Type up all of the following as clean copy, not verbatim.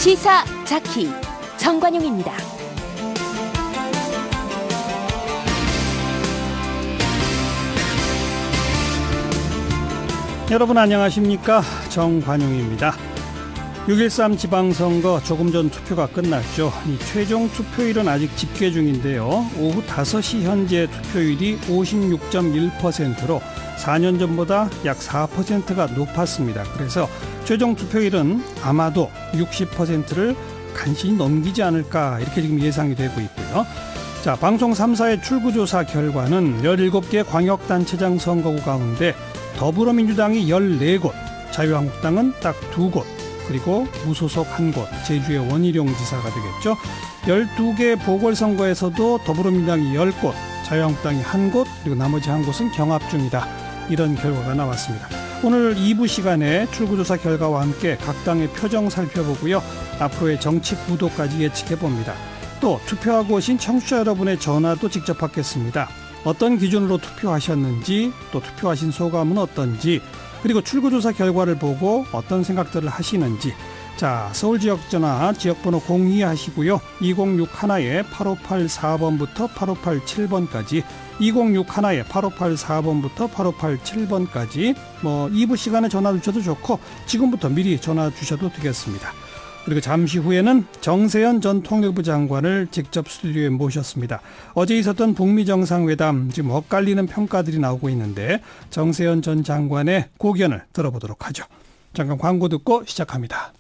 시사자키 정관용입니다. 여러분 안녕하십니까? 정관용입니다. 6.13 지방선거 조금 전 투표가 끝났죠. 이 최종 투표율은 아직 집계 중인데요. 오후 5시 현재 투표율이 56.1%로 4년 전보다 약 4%가 높았습니다. 그래서 최종 투표율은 아마도 60%를 간신히 넘기지 않을까 이렇게 지금 예상이 되고 있고요. 자, 방송 3사의 출구조사 결과는 17개 광역단체장 선거구 가운데 더불어민주당이 14곳, 자유한국당은 딱 2곳, 그리고 무소속 1곳, 제주의 원희룡 지사가 되겠죠. 12개 보궐선거에서도 더불어민주당이 10곳, 자유한국당이 1곳, 그리고 나머지 1곳은 경합 중이다. 이런 결과가 나왔습니다. 오늘 2부 시간에 출구조사 결과와 함께 각 당의 표정 살펴보고요. 앞으로의 정치 구도까지 예측해봅니다. 또 투표하고 오신 청취자 여러분의 전화도 직접 받겠습니다. 어떤 기준으로 투표하셨는지, 또 투표하신 소감은 어떤지, 그리고 출구조사 결과를 보고 어떤 생각들을 하시는지. 자, 서울 지역전화 지역번호 02 하시고요. 2061에 8584번부터 8587번까지 2061에 8584번부터 8587번까지 2부 시간에 전화 주셔도 좋고 지금부터 미리 전화 주셔도 되겠습니다. 그리고 잠시 후에는 정세현 전 통일부 장관을 직접 스튜디오에 모셨습니다. 어제 있었던 북미 정상회담, 지금 엇갈리는 평가들이 나오고 있는데 정세현 전 장관의 고견을 들어보도록 하죠. 잠깐 광고 듣고 시작합니다.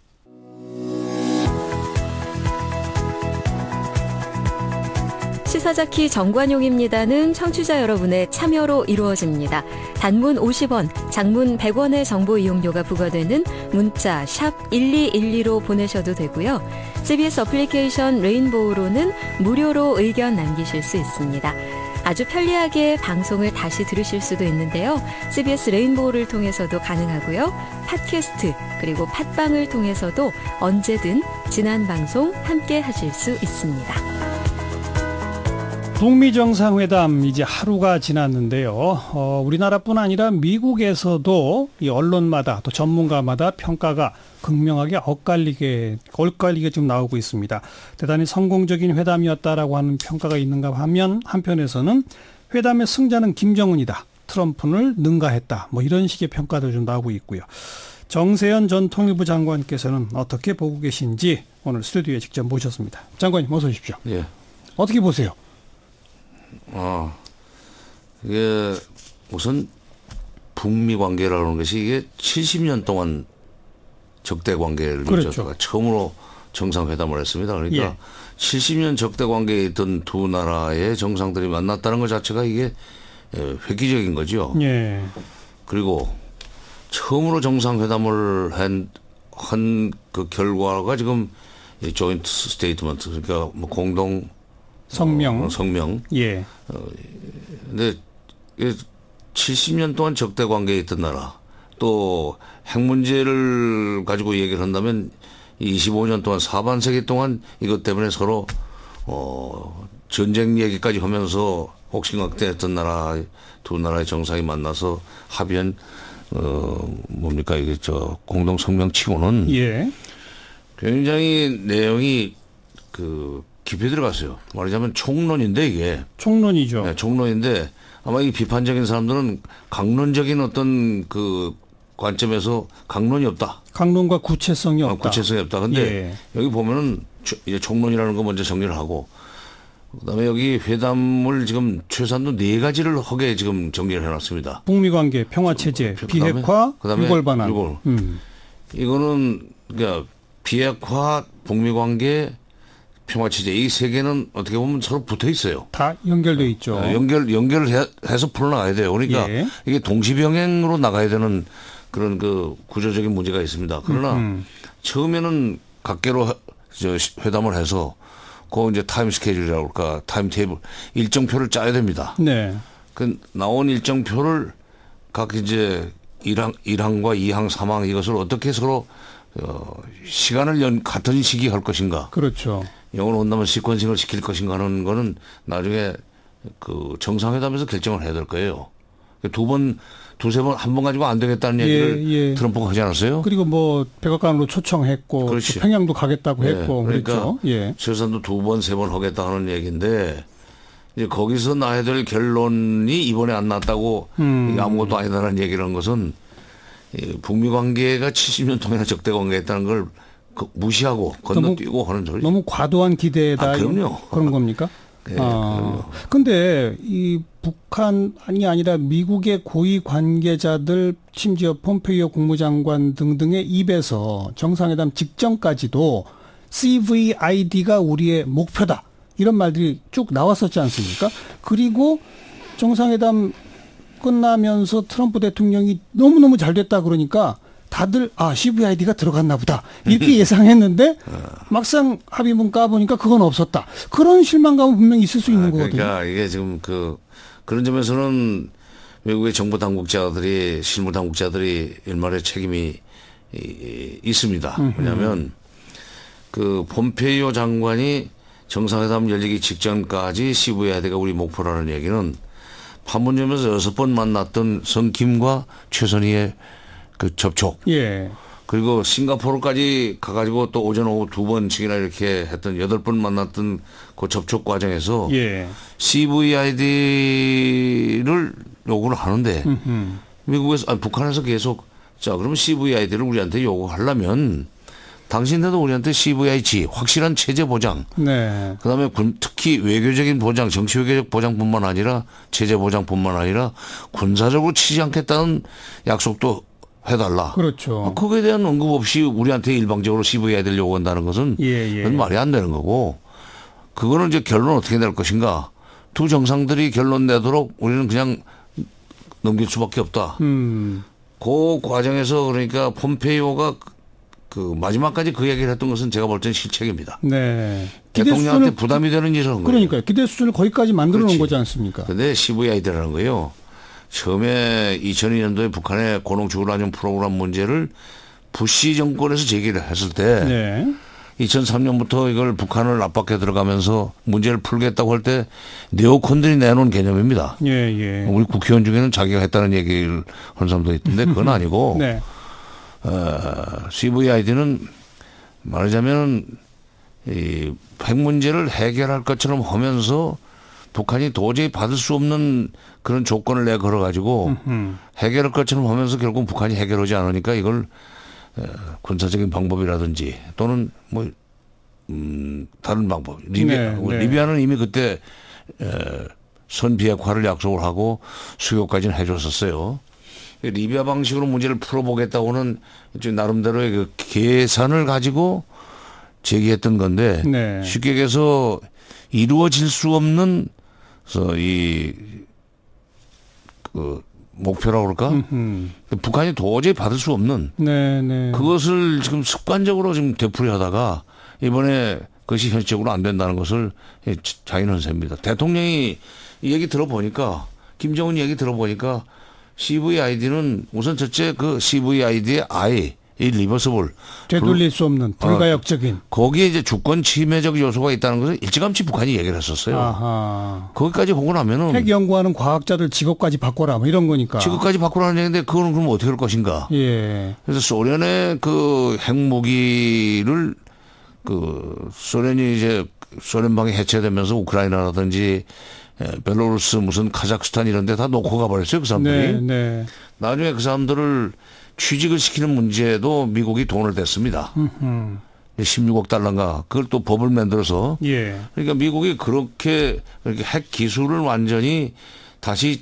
시사자키 정관용입니다는 청취자 여러분의 참여로 이루어집니다. 단문 50원, 장문 100원의 정보 이용료가 부과되는 문자 샵 1212로 보내셔도 되고요. CBS 어플리케이션 레인보우로는 무료로 의견 남기실 수 있습니다. 아주 편리하게 방송을 다시 들으실 수도 있는데요. CBS 레인보우를 통해서도 가능하고요. 팟캐스트 그리고 팟빵을 통해서도 언제든 지난 방송 함께 하실 수 있습니다. 북미 정상회담 이제 하루가 지났는데요. 우리나라뿐 아니라 미국에서도 이 언론마다 또 전문가마다 평가가 극명하게 엇갈리게 지금 나오고 있습니다. 대단히 성공적인 회담이었다라고 하는 평가가 있는가 하면 한편에서는 회담의 승자는 김정은이다. 트럼프를 능가했다. 이런 식의 평가도 좀 나오고 있고요. 정세현 전 통일부 장관께서는 어떻게 보고 계신지 오늘 스튜디오에 직접 모셨습니다. 장관님 어서 오십시오. 예. 어떻게 보세요? 이게 우선 북미 관계라는 것이 이게 70년 동안 적대 관계를 그렇죠. 맺었다가 처음으로 정상회담을 했습니다. 그러니까 70년 적대 관계에 있던 두 나라의 정상들이 만났다는 것 자체가 이게 획기적인 거죠. 예. 그리고 처음으로 정상회담을 한 그 결과가 지금 조인트 스테이트먼트, 그러니까 공동 성명. 예. 근데 70년 동안 적대 관계에 있던 나라, 또 핵 문제를 가지고 얘기를 한다면 25년 동안 사반세기 동안 이것 때문에 서로 전쟁 얘기까지 하면서 옥신각대했던 나라, 두 나라의 정상이 만나서 합의한 뭡니까 이게 공동 성명치고는 예. 굉장히 내용이 깊이 들어갔어요. 말하자면 총론인데 이게. 총론이죠. 네, 총론인데 아마 이 비판적인 사람들은 강론적인 어떤 그 관점에서 강론이 없다. 강론과 구체성이 없다. 구체성이 없다. 근데 여기 보면은 이제 총론이라는 거 먼저 정리를 하고 그다음에 여기 회담을 지금 최소한도 4가지를 하게 지금 정리를 해놨습니다. 북미 관계, 평화 체제, 비핵화, 유골 반환. 이거는 그러니까 비핵화, 북미 관계, 평화체제 이 세 개는 어떻게 보면 서로 붙어 있어요. 다 연결돼 있죠. 연결을 해서 풀어나가야 돼요. 그러니까 이게 동시병행으로 나가야 되는 그런 그 구조적인 문제가 있습니다. 그러나 처음에는 각계로 회담을 해서 그 이제 타임 스케줄이라고 할까, 타임 테이블 일정표를 짜야 됩니다. 네. 그 나온 일정표를 각 이제 1항과 2항, 3항 이것을 어떻게 서로 시간을 같은 시기에 할 것인가. 그렇죠. 영어로 온다면 시퀀싱을 시킬 것인가 하는 거는 나중에 그 정상회담에서 결정을 해야 될 거예요. 두세 번, 한 번 가지고 안 되겠다는 얘기를 트럼프가 하지 않았어요? 그리고 뭐 백악관으로 초청했고 또 평양도 가겠다고 했고 그러니까 그렇죠. 최소한도 2번, 3번 하겠다 하는 얘기인데 이제 거기서 나야 될 결론이 이번에 안 났다고 이게 아무것도 아니다라는 얘기를 한 것은 북미 관계가 70년 동안이나 적대 관계였다는 걸 무시하고 건너뛰고 하는 소리. 너무 과도한 기대다. 그럼요. 그런 겁니까? 네, 그럼요. 근데 이 북한이 아니라 미국의 고위 관계자들 심지어 폼페이오 국무장관 등등의 입에서 정상회담 직전까지도 CVID가 우리의 목표다. 이런 말들이 쭉 나왔었지 않습니까? 그리고 정상회담 끝나면서 트럼프 대통령이 너무너무 잘 됐다 그러니까 다들 CVID가 들어갔나 보다 이렇게 예상했는데 막상 합의문 까보니까 그건 없었다. 그런 실망감은 분명히 있을 수 있는 거거든요. 그러니까 이게 지금 그런 점에서는 외국의 정부 당국자들이 실무 당국자들이 일말의 책임이 있습니다. 왜냐하면 그 폼페이오 장관이 정상회담 열리기 직전까지 CVID가 우리 목표라는 얘기는 판문점에서 6번 만났던 성김과 최선희의 그 접촉. 그리고 싱가포르까지 가가지고 또 오전 오후 2번씩이나 이렇게 했던 8번 만났던 그 접촉 과정에서 CVID를 요구를 하는데 북한에서 계속 자 그러면 CVID를 우리한테 요구하려면 당신네도 우리한테 CVIG 확실한 체제 보장, 그다음에 특히 외교적인 보장, 정치 외교적 보장뿐만 아니라 체제 보장뿐만 아니라 군사적으로 치지 않겠다는 약속도 해달라. 그렇죠. 그거에 대한 언급 없이 우리한테 일방적으로 CVID를 요구한다는 것은 그건 말이 안 되는 거고, 그거는 이제 결론은 어떻게 낼 것인가. 두 정상들이 결론 내도록 우리는 그냥 넘길 수밖에 없다. 그 과정에서 그러니까 폼페이오가 그 마지막까지 그 얘기를 했던 것은 제가 볼 때는 실책입니다. 대통령한테 부담이 되는 일을 한 거예요. 그러니까요. 기대 수준을 거기까지 만들어 놓은 거지 않습니까? 그런데 CVID라는 거요. 처음에 2002년도에 북한의 고농축우라늄 프로그램 문제를 부시 정권에서 제기를 했을 때 2003년부터 이걸 북한을 압박해 들어가면서 문제를 풀겠다고 할 때 네오콘들이 내놓은 개념입니다. 우리 국회의원 중에는 자기가 했다는 얘기를 한 사람도 있던데 그건 아니고 CVID는 말하자면 이 핵 문제를 해결할 것처럼 하면서 북한이 도저히 받을 수 없는 그런 조건을 내걸어 가지고 해결할 것처럼 하면서 결국 북한이 해결하지 않으니까 이걸 군사적인 방법이라든지 또는 뭐 다른 방법. 리비아는 이미 그때 선비핵화를 약속을 하고 수교까지는 해줬었어요. 리비아 방식으로 문제를 풀어보겠다고는 나름대로의 그 계산을 가지고 제기했던 건데 쉽게 얘기해서 이루어질 수 없는 그 목표라고 그럴까? 북한이 도저히 받을 수 없는 그것을 지금 습관적으로 지금 되풀이하다가 이번에 그것이 현실적으로 안 된다는 것을 자인언세입니다. 대통령이 이 얘기 들어보니까 김정은 얘기 들어보니까 CVID는 우선 첫째 그 CVID의 I 이 리버서블 되돌릴 수 없는 불가역적인 거기에 이제 주권 침해적 요소가 있다는 것을 일찌감치 북한이 얘기를 했었어요. 거기까지 보고 나면은 핵 연구하는 과학자들 직업까지 바꿔라 뭐 이런 거니까. 직업까지 바꾸라는 얘기인데 그거는 그럼 어떻게 할 것인가? 그래서 소련의 그 핵무기를 그 소련이 이제 소련방이 해체되면서 우크라이나라든지 벨로루스 무슨 카자흐스탄 이런 데 다 놓고 가버렸어요. 그 사람들이. 나중에 그 사람들을 취직을 시키는 문제도 미국이 돈을 댔습니다. 16억 달러인가 그걸 또 법을 만들어서 그러니까 미국이 그렇게 핵 기술을 완전히 다시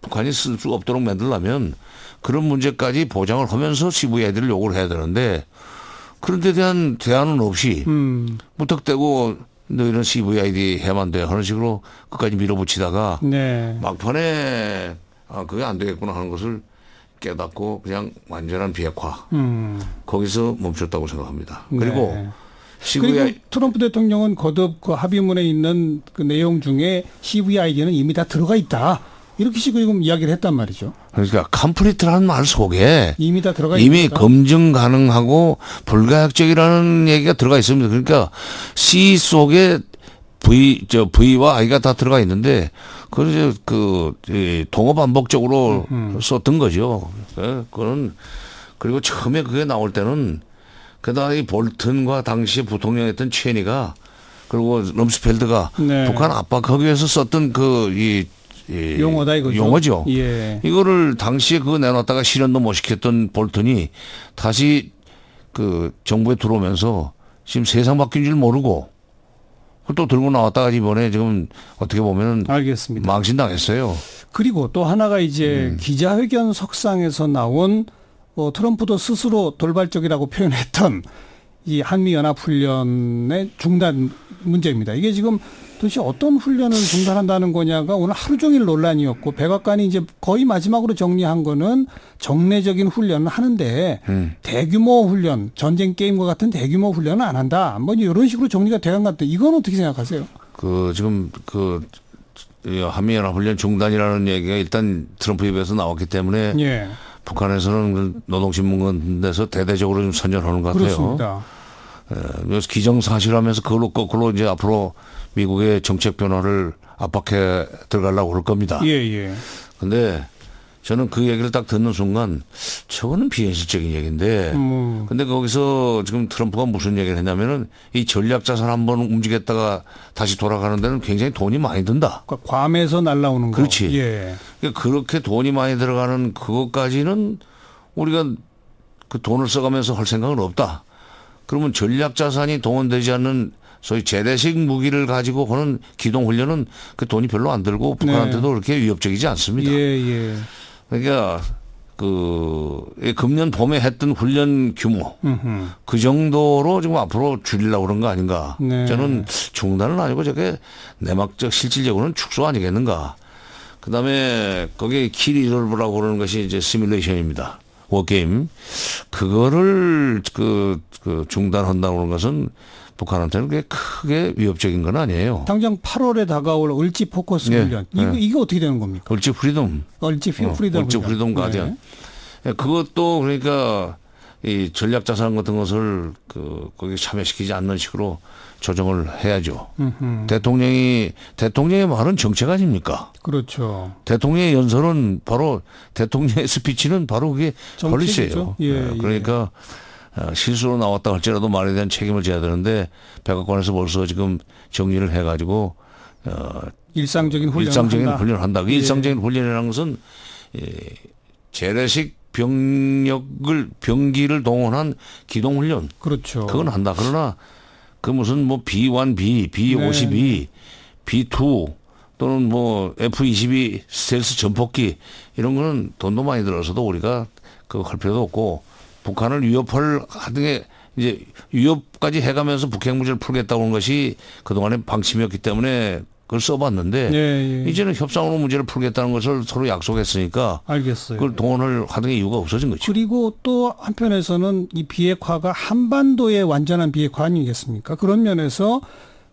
북한이 쓸 수 없도록 만들려면 그런 문제까지 보장을 하면서 CVID를 요구를 해야 되는데 그런 데 대한 대안은 없이 무턱대고 너희는 CVID 해야만 돼 하는 식으로 끝까지 밀어붙이다가 막판에 그게 안 되겠구나 하는 것을 깨닫고 그냥 완전한 비핵화 거기서 멈췄다고 생각합니다. 그리고 그리고 트럼프 대통령은 거듭 그 합의문에 있는 그 내용 중에 CVID는 이미 다 들어가 있다. 이렇게 지금 이야기를 했단 말이죠. 그러니까 컴플리트라는 말 속에 이미 다 들어가 이미 있다. 검증 가능하고 불가역적이라는 얘기가 들어가 있습니다. 그러니까 C 속에 V와 I가 다 들어가 있는데, 그걸 이제 동어 반복적으로 썼던 거죠. 그거는, 그리고 처음에 그게 나올 때는, 게다가 이 볼튼과 당시에 부통령이었던 체니가, 그리고 럼스펠드가 네. 북한 압박하기 위해서 썼던 용어다 이거죠. 용어죠. 예. 이거를 당시에 그거 내놨다가 실현도 못 시켰던 볼튼이 다시 그 정부에 들어오면서 지금 세상 바뀐 줄 모르고 또 들고 나왔다가 이번에 지금 어떻게 보면은 알겠습니다. 망신당했어요. 그리고 또 하나가 이제 기자회견 석상에서 나온 트럼프도 스스로 돌발적이라고 표현했던 이 한미연합훈련의 중단 문제입니다. 이게 지금 도대체 어떤 훈련을 중단한다는 거냐가 오늘 하루 종일 논란이었고 백악관이 이제 거의 마지막으로 정리한 거는 정례적인 훈련을 하는데 대규모 훈련, 전쟁 게임과 같은 대규모 훈련은 안 한다. 뭐 이런 식으로 정리가 돼간 것 같아요. 이건 어떻게 생각하세요? 지금 한미연합훈련 중단이라는 얘기가 일단 트럼프 입에서 나왔기 때문에 예. 북한에서는 노동신문에서 대대적으로 좀 선전하는 것 같아요. 그렇습니다. 그래서 기정사실하면서 그걸로 거꾸로 이제 앞으로 미국의 정책 변화를 압박해 들어가려고 그럴 겁니다. 예, 예. 근데 저는 그 얘기를 딱 듣는 순간 저거는 비현실적인 얘기인데 근데 거기서 지금 트럼프가 무슨 얘기를 했냐면은 이 전략자산 한번 움직였다가 다시 돌아가는 데는 굉장히 돈이 많이 든다. 그러니까 괌에서 날라오는 거. 그렇지. 예. 그러니까 그렇게 돈이 많이 들어가는 그것까지는 우리가 그 돈을 써가면서 할 생각은 없다. 그러면 전략자산이 동원되지 않는 소위 재래식 무기를 가지고 하는 기동훈련은 그 돈이 별로 안 들고 북한한테도 네. 그렇게 위협적이지 않습니다. 예, 예. 그러니까 금년 봄에 했던 훈련 규모 그 정도로 지금 앞으로 줄이려고 그런 거 아닌가. 네. 저는 중단은 아니고 저게 내막적 실질적으로는 축소 아니겠는가. 그다음에 거기에 키 리졸브라고 그러는 것이 이제 시뮬레이션입니다. 워게임. 그거를 중단한다고 그러는 것은 북한한테는 그게 크게 위협적인 건 아니에요. 당장 8월에 다가올 을지 포커스 네. 훈련. 이게 어떻게 되는 겁니까? 을지 프리덤. 을지 프리덤. 을지 프리덤 가디언. 네. 그것도 그러니까 이 전략 자산 같은 것을 거기 참여시키지 않는 식으로 조정을 해야죠. 대통령의 말은 정책 아닙니까? 그렇죠. 대통령의 연설은 바로 대통령의 스피치는 바로 그게 폴리시예요. 예, 그러니까 실수로 나왔다 할지라도 말에 대한 책임을 져야 되는데 백악관에서 벌써 지금 정리를 해가지고 일상적인 훈련을 한다. 그 일상적인 훈련이라는 것은 재래식 병기를 동원한 기동훈련. 그렇죠. 그건 한다. 그러나 그 무슨 뭐 B1B, B52, 네. B2 또는 뭐 F-22 스텔스 전폭기 이런 거는 돈도 많이 들어서도 우리가 그거 할 필요도 없고 북한을 위협할 하던 게 이제 위협까지 해가면서 북핵 문제를 풀겠다고 하는 것이 그동안의 방침이었기 때문에 그걸 써봤는데 예. 이제는 협상으로 문제를 풀겠다는 것을 서로 약속했으니까 알겠어요. 그걸 동원을 하던 이유가 없어진 거죠. 그리고 또 한편에서는 이 비핵화가 한반도의 완전한 비핵화 아니겠습니까? 그런 면에서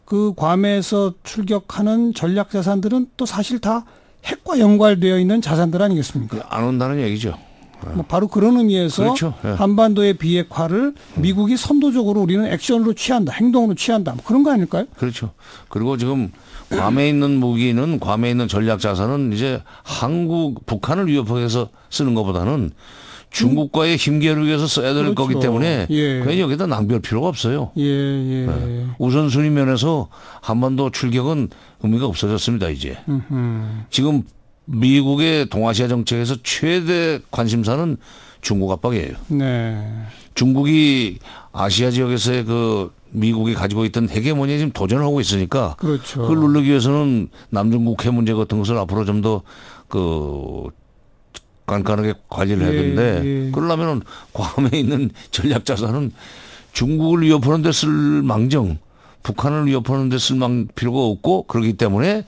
그 괌에서 출격하는 전략 자산들은 또 사실 다 핵과 연관되어 있는 자산들 아니겠습니까? 안 온다는 얘기죠. 바로 그런 의미에서 그렇죠. 예. 한반도의 비핵화를 미국이 선도적으로 우리는 액션으로 취한다. 행동으로 취한다. 뭐 그런 거 아닐까요? 그렇죠. 그리고 지금 괌에 있는 무기는 괌에 있는 전략 자산은 이제 북한을 위협하기 위해서 쓰는 것보다는 중국과의 힘겨루기 위해서 써야 될 그렇죠. 거기 때문에 예. 그냥 여기다 낭비할 필요가 없어요. 예. 우선순위 면에서 한반도 출격은 의미가 없어졌습니다. 이제. 지금 미국의 동아시아 정책에서 최대 관심사는 중국 압박이에요. 네. 중국이 아시아 지역에서의 미국이 가지고 있던 헤게모니에 지금 도전을 하고 있으니까. 그렇죠. 그걸 누르기 위해서는 남중국 핵 문제 같은 것을 앞으로 좀 더 깐깐하게 관리를 해야 되는데 그러려면 괌에 있는 전략 자산은 중국을 위협하는 데 쓸 망정, 북한을 위협하는 데 쓸 필요가 없고 그렇기 때문에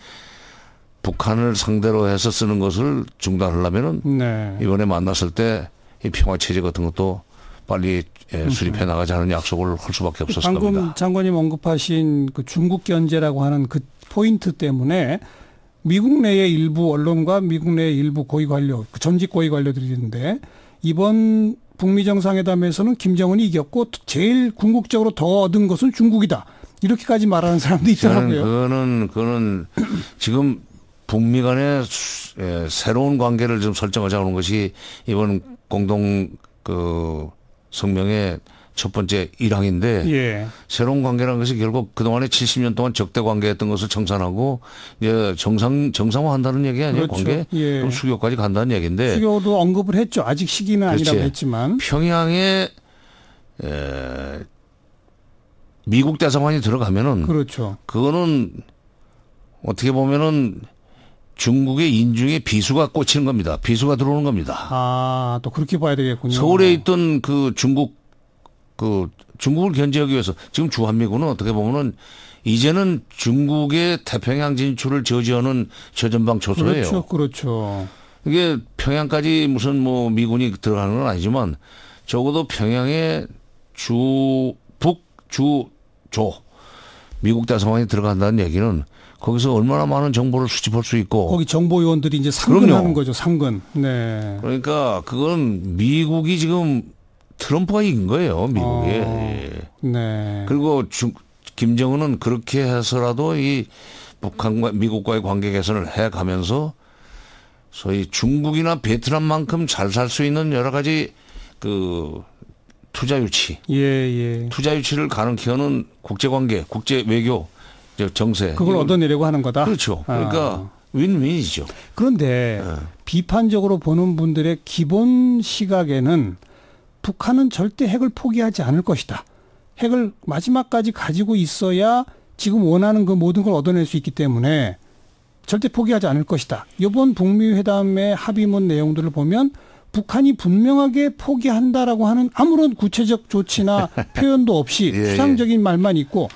북한을 상대로 해서 쓰는 것을 중단하려면은 네. 이번에 만났을 때 이 평화 체제 같은 것도 빨리 수립해 나가자는 약속을 할 수밖에 없었을 방금 겁니다. 방금 장관님 언급하신 그 중국 견제라고 하는 그 포인트 때문에 미국 내의 일부 언론과 미국 내의 일부 고위 관료, 전직 고위 관료들이 있는데 이번 북미 정상회담에서는 김정은이 이겼고 제일 궁극적으로 더 얻은 것은 중국이다. 이렇게까지 말하는 사람도 있더라고요. 그거는 지금 북미 간의 새로운 관계를 좀 설정하자고 하는 것이 이번 공동 성명의 첫 번째 일항인데 예. 새로운 관계라는 것이 결국 그동안에 70년 동안 적대 관계였던 것을 청산하고 이제 정상화한다는 얘기 아니에요? 그렇죠. 관계? 예. 그럼 수교까지 간다는 얘기인데. 수교도 언급을 했죠. 아직 시기는 그렇지. 아니라고 했지만. 평양에 미국 대사관이 들어가면은 그렇죠. 그거는 어떻게 보면은 중국의 인중에 비수가 꽂히는 겁니다. 비수가 들어오는 겁니다. 아, 또 그렇게 봐야 되겠군요. 서울에 있던 중국을 견제하기 위해서 지금 주한미군은 어떻게 보면은 이제는 중국의 태평양 진출을 저지하는 저전방 초소예요. 그렇죠. 이게 평양까지 무슨 뭐 미군이 들어가는 건 아니지만 적어도 평양에 주조 미국 대사관이 들어간다는 얘기는 거기서 얼마나 많은 정보를 수집할 수 있고 거기 정보요원들이 이제 상근하는 그럼요. 거죠. 상근. 네. 그러니까 그건 미국이 지금 트럼프가 이긴 거예요. 미국이. 네. 그리고 김정은은 그렇게 해서라도 이 북한과 미국과의 관계 개선을 해가면서 소위 중국이나 베트남만큼 잘 살 수 있는 여러 가지 투자 유치, 투자 유치를 가능케 하는 국제관계, 국제 외교, 정세. 그걸 얻어내려고 하는 거다. 그렇죠. 그러니까 윈윈이죠. 그런데 비판적으로 보는 분들의 기본 시각에는 북한은 절대 핵을 포기하지 않을 것이다. 핵을 마지막까지 가지고 있어야 지금 원하는 그 모든 걸 얻어낼 수 있기 때문에 절대 포기하지 않을 것이다. 이번 북미 회담의 합의문 내용들을 보면 북한이 분명하게 포기한다라고 하는 아무런 구체적 조치나 표현도 없이 추상적인 말만 있고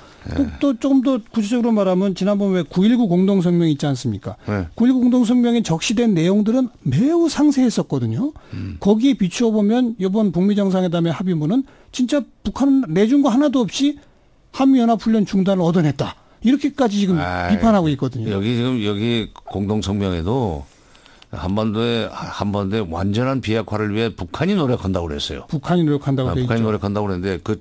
또 조금 더 구체적으로 말하면 지난번 왜 9.19 공동성명 있지 않습니까? 9.19 공동성명에 적시된 내용들은 매우 상세했었거든요. 거기에 비추어 보면 이번 북미 정상회담의 합의문은 진짜 북한은 내준 거 하나도 없이 한미연합훈련 중단을 얻어냈다. 이렇게까지 지금 비판하고 있거든요. 여기 공동성명에도 한반도에 완전한 비핵화를 위해 북한이 노력한다고 그랬어요. 북한이 노력한다고 돼 있죠. 북한이 노력한다고 그랬는데 그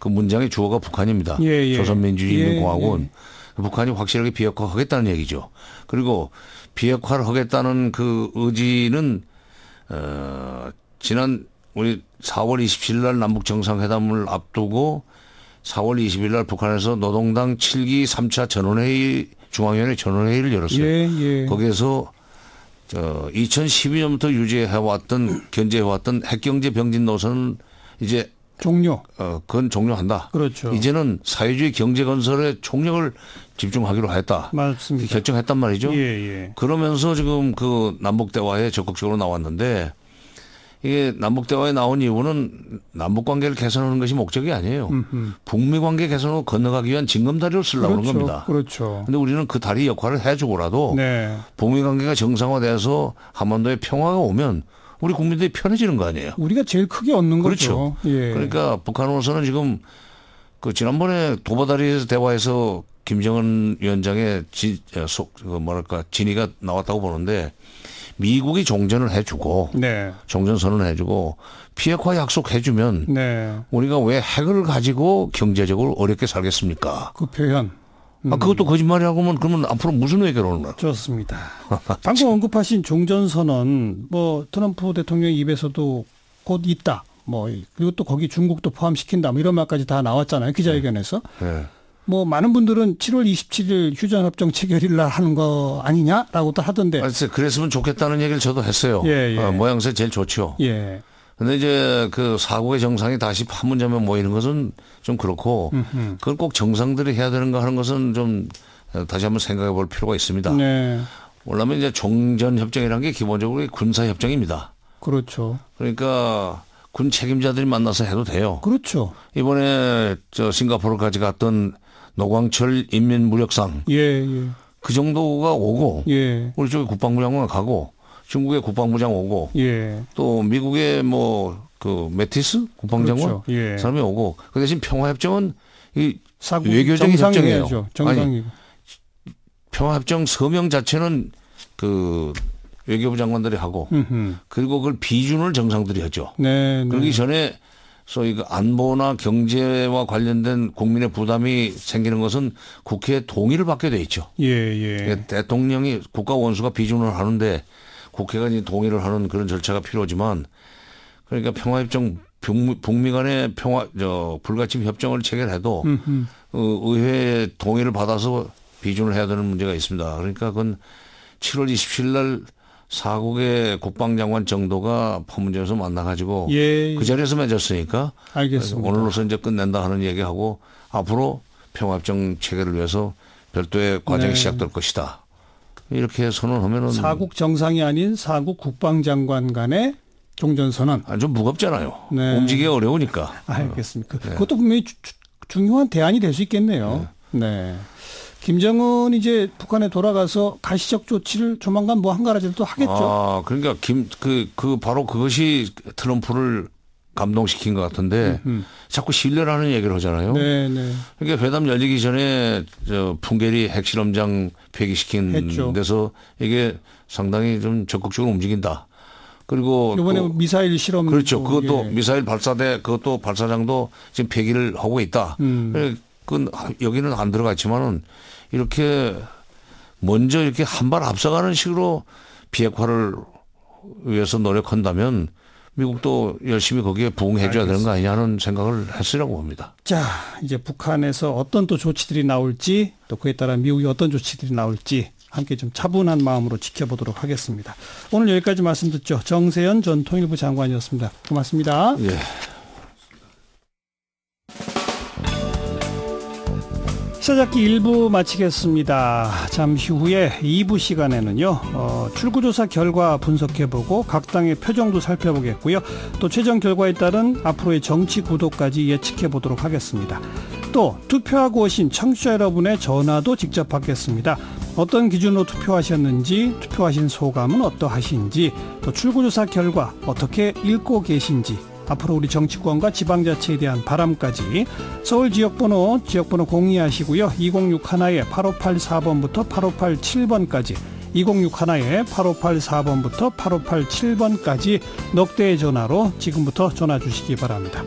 문장의 주어가 북한입니다. 조선민주주의인민공화국은 북한이 확실하게 비핵화하겠다는 얘기죠. 그리고 비핵화를 하겠다는 그 의지는 지난 우리 4월 27일 날 남북 정상회담을 앞두고 4월 20일 날 북한에서 노동당 7기 3차 전원회의 중앙위원회 전원회의를 열었어요. 거기에서 2012년부터 유지해왔던 견제해왔던 핵경제 병진 노선은 이제 그건 종료한다. 그렇죠. 이제는 사회주의 경제 건설에 총력을 집중하기로 했다. 맞습니다. 결정했단 말이죠. 그러면서 지금 그 남북 대화에 적극적으로 나왔는데 이게 남북 대화에 나온 이유는 남북 관계를 개선하는 것이 목적이 아니에요. 북미 관계 개선으로 건너가기 위한 징검다리를 쓰려고 하는 겁니다. 그렇죠. 그런데 우리는 그 다리 역할을 해주고라도 북미 관계가 정상화돼서 한반도에 평화가 오면 우리 국민들이 편해지는 거 아니에요. 우리가 제일 크게 얻는 거죠. 그러니까 북한으로서는 지금 지난번에 도바다리 대화에서 김정은 위원장의 진위가 나왔다고 보는데 미국이 종전을 해주고 종전 선언해주고 비핵화 약속해주면 우리가 왜 핵을 가지고 경제적으로 어렵게 살겠습니까? 그 표현. 그것도 거짓말이라고 하면 그러면 앞으로 무슨 외교로 오는 거야? 좋습니다. 방금 언급하신 종전선언 트럼프 대통령 입에서도 곧 있다. 그리고 또 거기 중국도 포함시킨다. 이런 말까지 다 나왔잖아요. 기자회견에서. 많은 분들은 7월 27일 휴전협정 체결일 날 하는 거 아니냐라고 또 하던데. 그랬으면 좋겠다는 얘기를 저도 했어요. 모양새 제일 좋죠. 근데 이제 그 사국의 정상이 다시 판문점에 모이는 것은 좀 그렇고 그걸 꼭 정상들이 해야 되는가 하는 것은 좀 다시 한번 생각해 볼 필요가 있습니다. 원래는 이제 종전협정이라는 게 기본적으로 군사협정입니다. 그렇죠. 그러니까 군 책임자들이 만나서 해도 돼요. 그렇죠. 이번에 싱가포르까지 갔던 노광철 인민무력상 그 정도가 오고 우리 쪽에 국방부 장관 가고 중국의 국방부장 오고 또 미국의 매티스 국방장관 사람이 오고 그 대신 평화협정은 이 외교적인 협정이에요. 아니, 평화협정 서명 자체는 그 외교부 장관들이 하고 그리고 그걸 비준을 정상들이 하죠. 그러기 전에 그래서 이거 안보나 경제와 관련된 국민의 부담이 생기는 것은 국회의 동의를 받게 돼 있죠. 예. 대통령이 국가 원수가 비준을 하는데 국회가 이제 동의를 하는 그런 절차가 필요하지만 그러니까 평화협정 북미 간의 불가침 협정을 체결해도 의회의 동의를 받아서 비준을 해야 되는 문제가 있습니다. 그러니까 그건 7월 27일 날 4국의 국방장관 정도가 판문점에서 만나가지고 그 자리에서 맺었으니까 알겠습니다. 오늘로서 이제 끝낸다 하는 얘기하고 앞으로 평화협정 체결을 위해서 별도의 과정이 시작될 것이다. 이렇게 선언하면은 4국 정상이 아닌 4국 국방장관 간의 종전선언. 좀 무겁잖아요. 움직이기 어려우니까. 알겠습니다. 그것도 분명히 중요한 대안이 될 수 있겠네요. 네. 김정은이 이제 북한에 돌아가서 가시적 조치를 조만간 뭐 한가라지도 하겠죠. 그러니까 바로 그것이 트럼프를 감동시킨 것 같은데 자꾸 신뢰라는 얘기를 하잖아요. 네. 그러니까 회담 열리기 전에 풍계리 핵실험장 폐기시킨 데서 이게 상당히 좀 적극적으로 움직인다. 그리고 이번에 미사일 실험. 그렇죠. 그것도 미사일 발사대 그것도 발사장도 지금 폐기를 하고 있다. 그건 여기는 안 들어갔지만은 이렇게 먼저 이렇게 한 발 앞서가는 식으로 비핵화를 위해서 노력한다면 미국도 열심히 거기에 부응해 줘야 되는 거 아니냐는 생각을 했으라고 봅니다. 자, 이제 북한에서 어떤 또 조치들이 나올지 또 그에 따라 미국이 어떤 조치들이 나올지 함께 좀 차분한 마음으로 지켜보도록 하겠습니다. 오늘 여기까지 말씀 듣죠. 정세현 전 통일부 장관이었습니다. 고맙습니다. 예. 시사잡기 1부 마치겠습니다. 잠시 후에 2부 시간에는요. 출구조사 결과 분석해보고 각 당의 표정도 살펴보겠고요. 또 최종 결과에 따른 앞으로의 정치 구도까지 예측해보도록 하겠습니다. 또 투표하고 오신 청취자 여러분의 전화도 직접 받겠습니다. 어떤 기준으로 투표하셨는지, 투표하신 소감은 어떠하신지, 또 출구조사 결과 어떻게 읽고 계신지, 앞으로 우리 정치권과 지방자치에 대한 바람까지 서울 지역번호 공유하시고요. 2061-8584번부터 8587번까지 2061-8584번부터 8587번까지 넉 대의 전화로 지금부터 전화 주시기 바랍니다.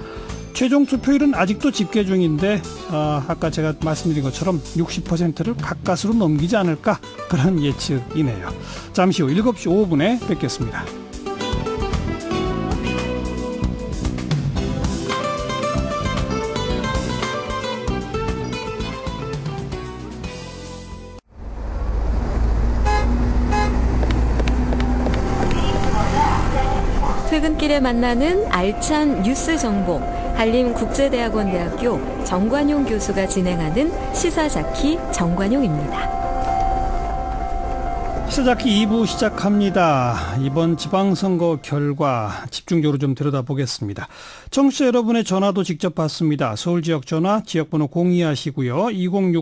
최종 투표율은 아직도 집계 중인데 아까 제가 말씀드린 것처럼 60%를 가까스로 넘기지 않을까 그런 예측이네요. 잠시 후 7시 5분에 뵙겠습니다. 퇴근길에 만나는 알찬 뉴스 정보, 한림국제대학원대학교 정관용 교수가 진행하는 시사자키 정관용입니다. 시사자키 2부 시작합니다. 이번 지방선거 결과 집중적으로 좀 들여다보겠습니다. 청취자 여러분의 전화도 직접 받습니다. 서울지역 전화 지역번호 02하시고요.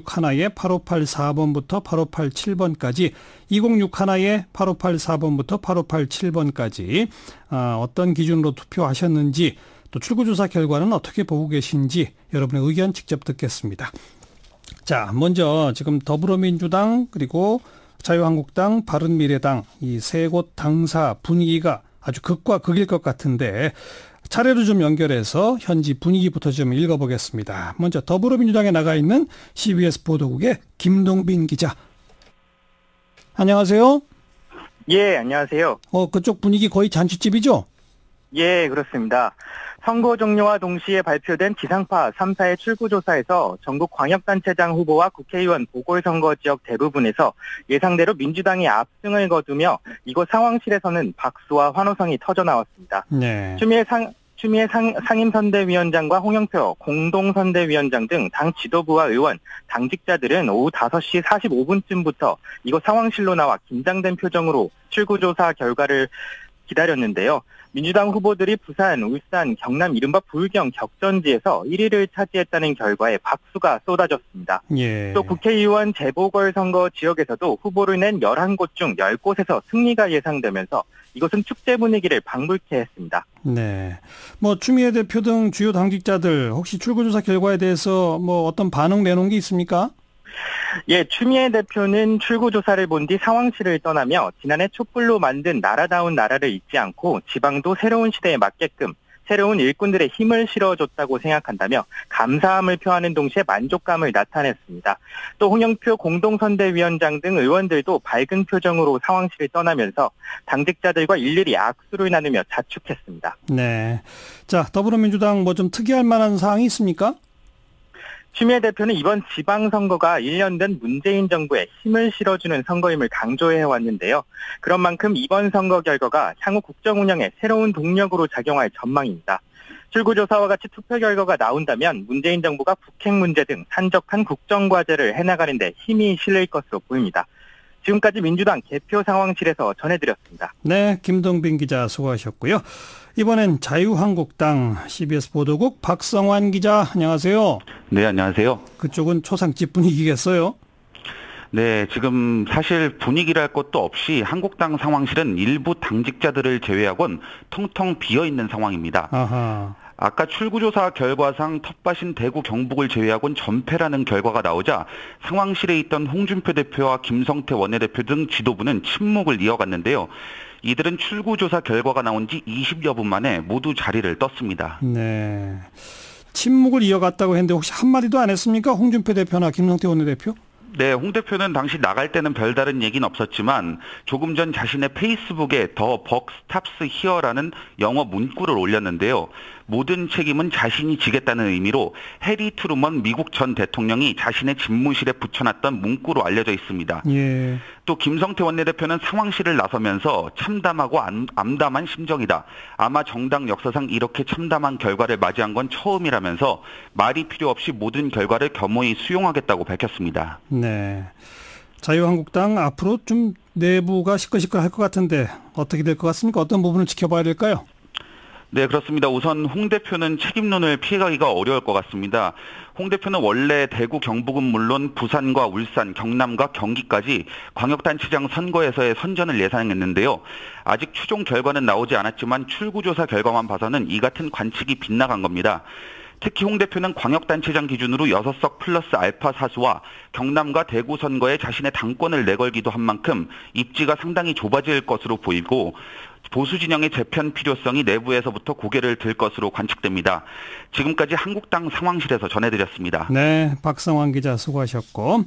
2061-8584번부터 8587번까지 2061-8584번부터 8587번까지 어떤 기준으로 투표하셨는지 또 출구조사 결과는 어떻게 보고 계신지 여러분의 의견 직접 듣겠습니다. 자, 먼저 지금 더불어민주당 그리고 자유한국당, 바른미래당 이 세 곳 당사 분위기가 아주 극과 극일 것 같은데 차례로 좀 연결해서 현지 분위기부터 좀 읽어보겠습니다. 먼저 더불어민주당에 나가 있는 CBS 보도국의 김동빈 기자. 안녕하세요. 예, 안녕하세요. 그쪽 분위기 거의 잔치집이죠? 예, 그렇습니다. 선거 종료와 동시에 발표된 지상파 3사의 출구조사에서 전국 광역단체장 후보와 국회의원 보궐선거 지역 대부분에서 예상대로 민주당이 압승을 거두며 이곳 상황실에서는 박수와 환호성이 터져나왔습니다. 네. 추미애 상임선대위원장과 홍영표 공동선대위원장 등 당 지도부와 의원, 당직자들은 오후 5시 45분쯤부터 이곳 상황실로 나와 긴장된 표정으로 출구조사 결과를 기다렸는데요. 민주당 후보들이 부산, 울산, 경남 이른바 불경 격전지에서 1위를 차지했다는 결과에 박수가 쏟아졌습니다. 예. 또 국회의원 재보궐선거 지역에서도 후보를 낸 11곳 중 10곳에서 승리가 예상되면서 이곳은 축제 분위기를 방불케 했습니다. 네. 추미애 대표 등 주요 당직자들 혹시 출구조사 결과에 대해서 어떤 반응 내놓은 게 있습니까? 예, 추미애 대표는 출구조사를 본 뒤 상황실을 떠나며 지난해 촛불로 만든 나라다운 나라를 잊지 않고 지방도 새로운 시대에 맞게끔 새로운 일꾼들의 힘을 실어줬다고 생각한다며 감사함을 표하는 동시에 만족감을 나타냈습니다. 또 홍영표 공동선대위원장 등 의원들도 밝은 표정으로 상황실을 떠나면서 당직자들과 일일이 악수를 나누며 자축했습니다. 네. 자, 더불어민주당 뭐 좀 특이할 만한 사항이 있습니까? 추미애 대표는 이번 지방선거가 1년 된 문재인 정부에 힘을 실어주는 선거임을 강조해왔는데요. 그런 만큼 이번 선거 결과가 향후 국정 운영에 새로운 동력으로 작용할 전망입니다. 출구조사와 같이 투표 결과가 나온다면 문재인 정부가 북핵 문제 등 산적한 국정과제를 해나가는 데 힘이 실릴 것으로 보입니다. 지금까지 민주당 개표 상황실에서 전해드렸습니다. 네, 김동빈 기자 수고하셨고요. 이번엔 자유한국당 CBS 보도국 박성환 기자, 안녕하세요. 네, 안녕하세요. 그쪽은 초상집 분위기겠어요? 네, 지금 사실 분위기랄 것도 없이 한국당 상황실은 일부 당직자들을 제외하곤 텅텅 비어있는 상황입니다. 아하. 아까 출구조사 결과상 텃밭인 대구 경북을 제외하고는 전패라는 결과가 나오자 상황실에 있던 홍준표 대표와 김성태 원내대표 등 지도부는 침묵을 이어갔는데요. 이들은 출구조사 결과가 나온 지 20여 분 만에 모두 자리를 떴습니다. 네, 침묵을 이어갔다고 했는데 혹시 한마디도 안 했습니까? 홍준표 대표나 김성태 원내대표? 네, 홍 대표는 당시 나갈 때는 별다른 얘기는 없었지만 조금 전 자신의 페이스북에 더 벅 스탑스 히어라는 영어 문구를 올렸는데요. 모든 책임은 자신이 지겠다는 의미로 해리 트루먼 미국 전 대통령이 자신의 집무실에 붙여놨던 문구로 알려져 있습니다. 예. 또 김성태 원내대표는 상황실을 나서면서 참담하고 암담한 심정이다. 아마 정당 역사상 이렇게 참담한 결과를 맞이한 건 처음이라면서 말이 필요 없이 모든 결과를 겸허히 수용하겠다고 밝혔습니다. 네. 자유한국당 앞으로 좀 내부가 시끌시끌할 것 같은데 어떻게 될 것 같습니까? 어떤 부분을 지켜봐야 될까요? 네, 그렇습니다. 우선 홍 대표는 책임론을 피해가기가 어려울 것 같습니다. 홍 대표는 원래 대구 경북은 물론 부산과 울산, 경남과 경기까지 광역단체장 선거에서의 선전을 예상했는데요. 아직 최종 결과는 나오지 않았지만 출구조사 결과만 봐서는 이 같은 관측이 빗나간 겁니다. 특히 홍 대표는 광역단체장 기준으로 6석 플러스 알파 사수와 경남과 대구 선거에 자신의 당권을 내걸기도 한 만큼 입지가 상당히 좁아질 것으로 보이고 보수 진영의 재편 필요성이 내부에서부터 고개를 들 것으로 관측됩니다. 지금까지 한국당 상황실에서 전해드렸습니다. 네, 박성환 기자 수고하셨고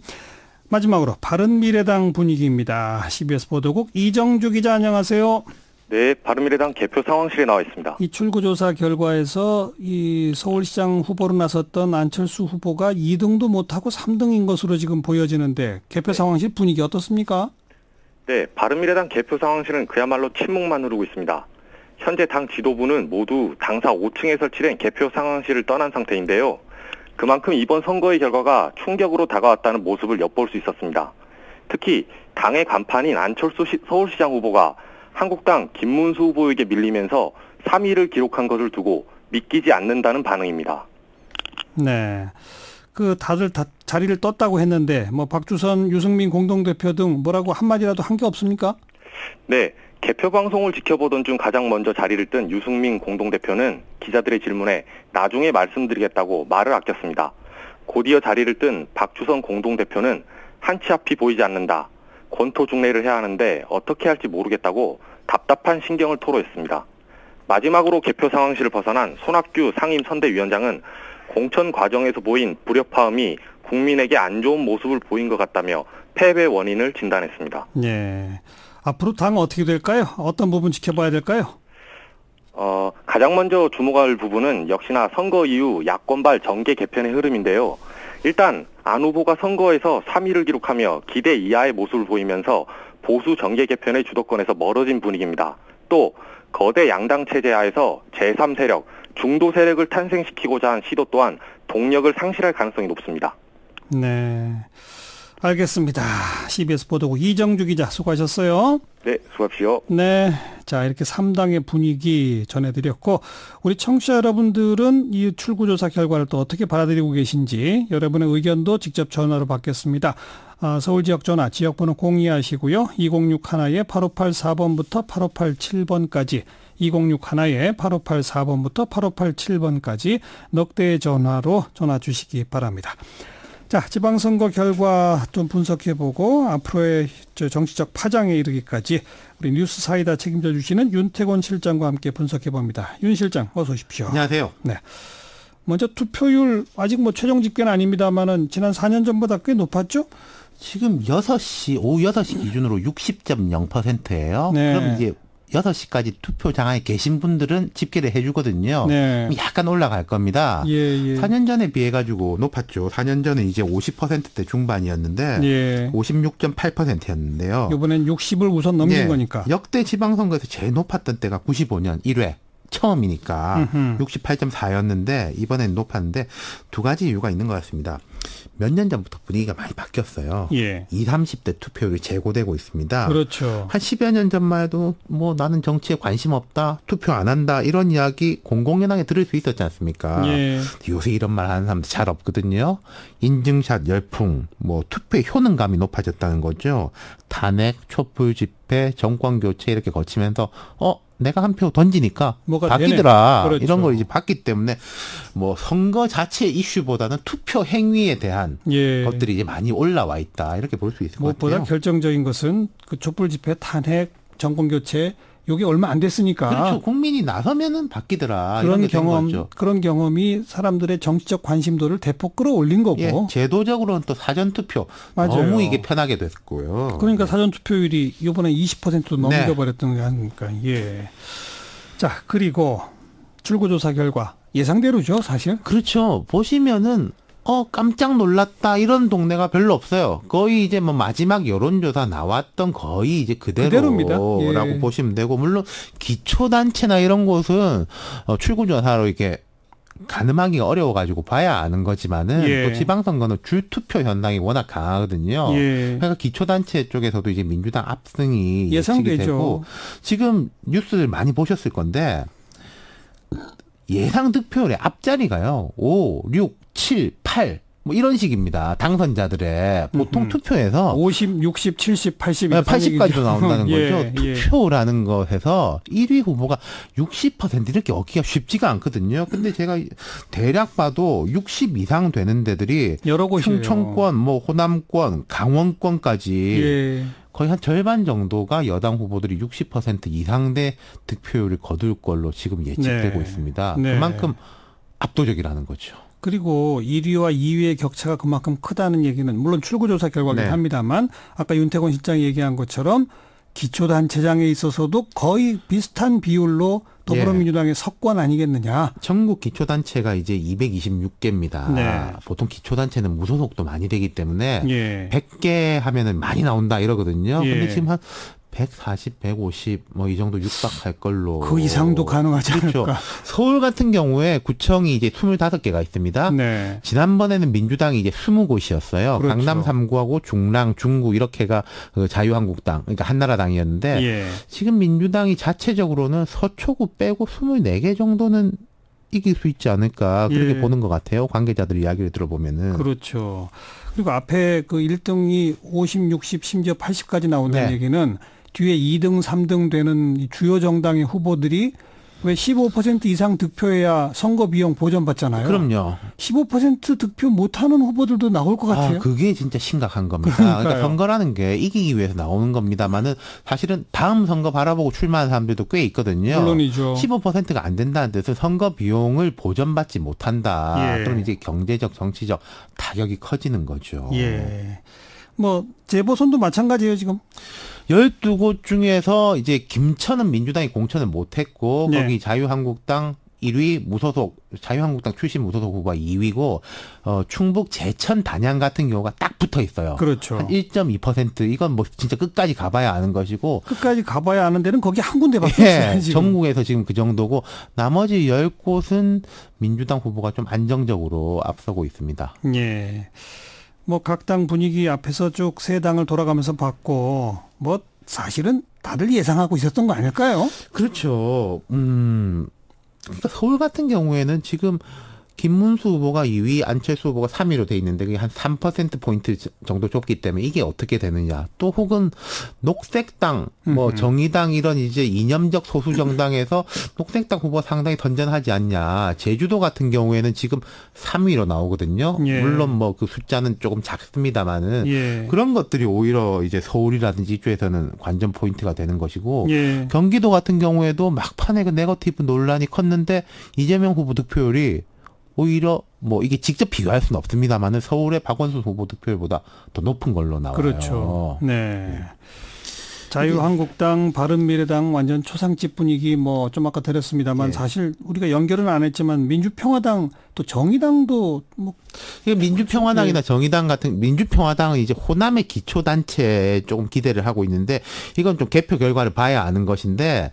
마지막으로 바른미래당 분위기입니다. CBS 보도국 이정주 기자 안녕하세요. 네, 바른미래당 개표 상황실에 나와 있습니다. 이 출구조사 결과에서 이 서울시장 후보로 나섰던 안철수 후보가 2등도 못하고 3등인 것으로 지금 보여지는데 개표 상황실 분위기 어떻습니까? 네, 바른미래당 개표 상황실은 그야말로 침묵만 흐르고 있습니다. 현재 당 지도부는 모두 당사 5층에 설치된 개표 상황실을 떠난 상태인데요. 그만큼 이번 선거의 결과가 충격으로 다가왔다는 모습을 엿볼 수 있었습니다. 특히 당의 간판인 안철수 서울시장 후보가 한국당 김문수 후보에게 밀리면서 3위를 기록한 것을 두고 믿기지 않는다는 반응입니다. 네. 다들 다 자리를 떴다고 했는데 뭐 박주선, 유승민 공동대표 등 뭐라고 한마디라도 한 게 없습니까? 네. 개표 방송을 지켜보던 중 가장 먼저 자리를 뜬 유승민 공동대표는 기자들의 질문에 나중에 말씀드리겠다고 말을 아꼈습니다. 곧이어 자리를 뜬 박주선 공동대표는 한치 앞이 보이지 않는다. 권토중례를 해야 하는데 어떻게 할지 모르겠다고 답답한 신경을 토로했습니다. 마지막으로 개표 상황실을 벗어난 손학규 상임선대위원장은 공천 과정에서 보인 불협화음이 국민에게 안 좋은 모습을 보인 것 같다며 패배 원인을 진단했습니다. 네. 앞으로 당 어떻게 될까요? 어떤 부분 지켜봐야 될까요? 가장 먼저 주목할 부분은 역시나 선거 이후 야권발 정계 개편의 흐름인데요. 일단 안 후보가 선거에서 3위를 기록하며 기대 이하의 모습을 보이면서 보수 정계 개편의 주도권에서 멀어진 분위기입니다. 또 거대 양당 체제 하에서 제3세력, 중도 세력을 탄생시키고자 한 시도 또한 동력을 상실할 가능성이 높습니다. 네, 알겠습니다. CBS 보도국 이정주 기자 수고하셨어요. 네, 수고하십시오. 네, 자 이렇게 3당의 분위기 전해드렸고 우리 청취자 여러분들은 이 출구조사 결과를 또 어떻게 받아들이고 계신지 여러분의 의견도 직접 전화로 받겠습니다. 서울 지역 전화 지역번호 공유하시고요. 2061-8584번부터 8587번까지 2061-8584번부터 8587번까지 넉 대의 전화로 전화 주시기 바랍니다. 자, 지방선거 결과 좀 분석해보고 앞으로의 정치적 파장에 이르기까지 우리 뉴스 사이다 책임져 주시는 윤태곤 실장과 함께 분석해봅니다. 윤 실장 어서 오십시오. 안녕하세요. 네. 먼저 투표율 아직 뭐 최종 집계는 아닙니다만은 지난 4년 전보다 꽤 높았죠? 지금 오후 6시 기준으로 60.0%예요. 네. 그럼 이제 6시까지 투표장에 계신 분들은 집계를 해주거든요. 네. 약간 올라갈 겁니다. 예. 4년 전에 비해가지고 높았죠. 4년 전에 이제 50%대 중반이었는데 예. 56.8%였는데요. 이번엔 60을 우선 넘긴 거니까. 역대 지방선거에서 제일 높았던 때가 95년 1회. 처음이니까 68.4였는데 이번엔 높았는데 두 가지 이유가 있는 것 같습니다. 몇 년 전부터 분위기가 많이 바뀌었어요. 예. 20, 30대 투표율이 제고되고 있습니다. 그렇죠. 한 10여 년 전만 해도 뭐 나는 정치에 관심 없다, 투표 안 한다 이런 이야기 공공연하게 들을 수 있었지 않습니까? 예. 요새 이런 말 하는 사람들 잘 없거든요. 인증샷 열풍, 뭐 투표의 효능감이 높아졌다는 거죠. 탄핵, 촛불 집회, 정권 교체 이렇게 거치면서 내가 한 표 던지니까 바뀌더라. 그렇죠. 이런 걸 이제 봤기 때문에 뭐 선거 자체 이슈보다는 투표 행위에 대한 것들이 이제 많이 올라와 있다. 이렇게 볼 수 있을 것 같아요. 무엇보다 결정적인 것은 그 촛불 집회, 탄핵, 정권 교체 요게 얼마 안 됐으니까. 그렇죠. 국민이 나서면은 바뀌더라. 그런 경험이 사람들의 정치적 관심도를 대폭 끌어올린 거고. 예, 제도적으로는 또 사전 투표 너무 이게 편하게 됐고요. 그러니까 사전 투표율이 이번에 20%도 넘겨버렸던 게 아닙니까. 예. 자, 그리고 출구조사 결과 예상대로죠, 사실. 그렇죠. 보시면은 깜짝 놀랐다 이런 동네가 별로 없어요. 거의 이제 뭐 마지막 여론조사 나왔던 거의 이제 그대로라고 예. 보시면 되고, 물론 기초단체나 이런 곳은 출구조사로 이렇게 가늠하기가 어려워가지고 봐야 아는 거지만은 또 지방선거는 줄투표 현상이 워낙 강하거든요. 그러니까 기초단체 쪽에서도 이제 민주당 압승이 예상이 되고, 지금 뉴스를 많이 보셨을 건데 예상 득표율의 앞자리가요 5, 6, 7, 8 뭐 이런 식입니다. 당선자들의 보통 투표에서 50, 60, 70, 80 80까지도 나온다는 거죠. 투표라는 것에서 1위 후보가 60% 이렇게 얻기가 쉽지가 않거든요. 근데 제가 대략 봐도 60 이상 되는 데들이 여러 곳이에요. 충청권, 뭐 호남권, 강원권까지 거의 한 절반 정도가 여당 후보들이 60% 이상의 득표율을 거둘 걸로 지금 예측되고 있습니다. 그만큼 압도적이라는 거죠. 그리고 1위와 2위의 격차가 그만큼 크다는 얘기는 물론 출구조사 결과긴 합니다만 아까 윤태곤 실장이 얘기한 것처럼 기초단체장에 있어서도 거의 비슷한 비율로 더불어민주당의 석권 아니겠느냐. 전국 기초단체가 이제 226개입니다. 보통 기초단체는 무소속도 많이 되기 때문에 100개 하면은 많이 나온다 이러거든요. 근데 지금 한 140, 150 뭐 이 정도 육박할 걸로. 그 이상도 가능하지 않을까. 서울 같은 경우에 구청이 이제 25개가 있습니다. 지난번에는 민주당이 이제 20곳이었어요. 강남 3구하고 중랑, 중구 이렇게가 자유한국당, 그러니까 한나라당이었는데 지금 민주당이 자체적으로는 서초구 빼고 24개 정도는 이길 수 있지 않을까 그렇게 보는 것 같아요. 관계자들 이야기를 들어보면은. 그렇죠. 그리고 앞에 그 1등이 50, 60, 심지어 80까지 나온다는 얘기는 뒤에 2등, 3등 되는 주요 정당의 후보들이 왜 15% 이상 득표해야 선거 비용 보전받잖아요. 그럼요. 15% 득표 못하는 후보들도 나올 것 같아요. 그게 진짜 심각한 겁니다. 그러니까 선거라는 게 이기기 위해서 나오는 겁니다만은 사실은 다음 선거 바라보고 출마하는 사람들도 꽤 있거든요. 물론이죠. 15%가 안 된다는 뜻은 선거 비용을 보전받지 못한다. 그럼 이제 경제적, 정치적 타격이 커지는 거죠. 뭐 재보선도 마찬가지예요, 지금. 12곳 중에서 이제 김천은 민주당이 공천을 못했고 거기 자유한국당 1위 무소속 자유한국당 출신 무소속 후보가 2위고 충북 제천 단양 같은 경우가 딱 붙어 있어요. 그렇죠. 한 1.2% 이건 뭐 진짜 끝까지 가봐야 아는 것이고. 끝까지 가봐야 아는 데는 거기 한 군데밖에 없어요. 지금. 전국에서 지금 그 정도고 나머지 10곳은 민주당 후보가 좀 안정적으로 앞서고 있습니다. 뭐 각 당 분위기 앞에서 쭉 세 당을 돌아가면서 봤고 뭐 사실은 다들 예상하고 있었던 거 아닐까요? 그렇죠. 그러니까 서울 같은 경우에는 지금 김문수 후보가 2위, 안철수 후보가 3위로 돼 있는데 그게 한 3%포인트 정도 좁기 때문에 이게 어떻게 되느냐. 또 혹은 녹색당, 뭐 정의당 이런 이제 이념적 소수 정당에서 녹색당 후보가 상당히 던전하지 않냐. 제주도 같은 경우에는 지금 3위로 나오거든요. 예. 물론 뭐 그 숫자는 조금 작습니다만은 예. 그런 것들이 오히려 이제 서울이라든지 이쪽에서는 관전 포인트가 되는 것이고 예. 경기도 같은 경우에도 막판에 그 네거티브 논란이 컸는데 이재명 후보 득표율이 오히려 뭐 이게 직접 비교할 수는 없습니다만은 서울의 박원순 후보 득표율보다 더 높은 걸로 나와요. 그렇죠. 네. 자유한국당, 바른미래당 완전 초상집 분위기 뭐 좀 아까 드렸습니다만 예. 사실 우리가 연결은 안 했지만 민주평화당 또 정의당도 뭐 민주평화당이나 정의당 같은 민주평화당은 이제 호남의 기초단체에 조금 기대를 하고 있는데 이건 좀 개표 결과를 봐야 아는 것인데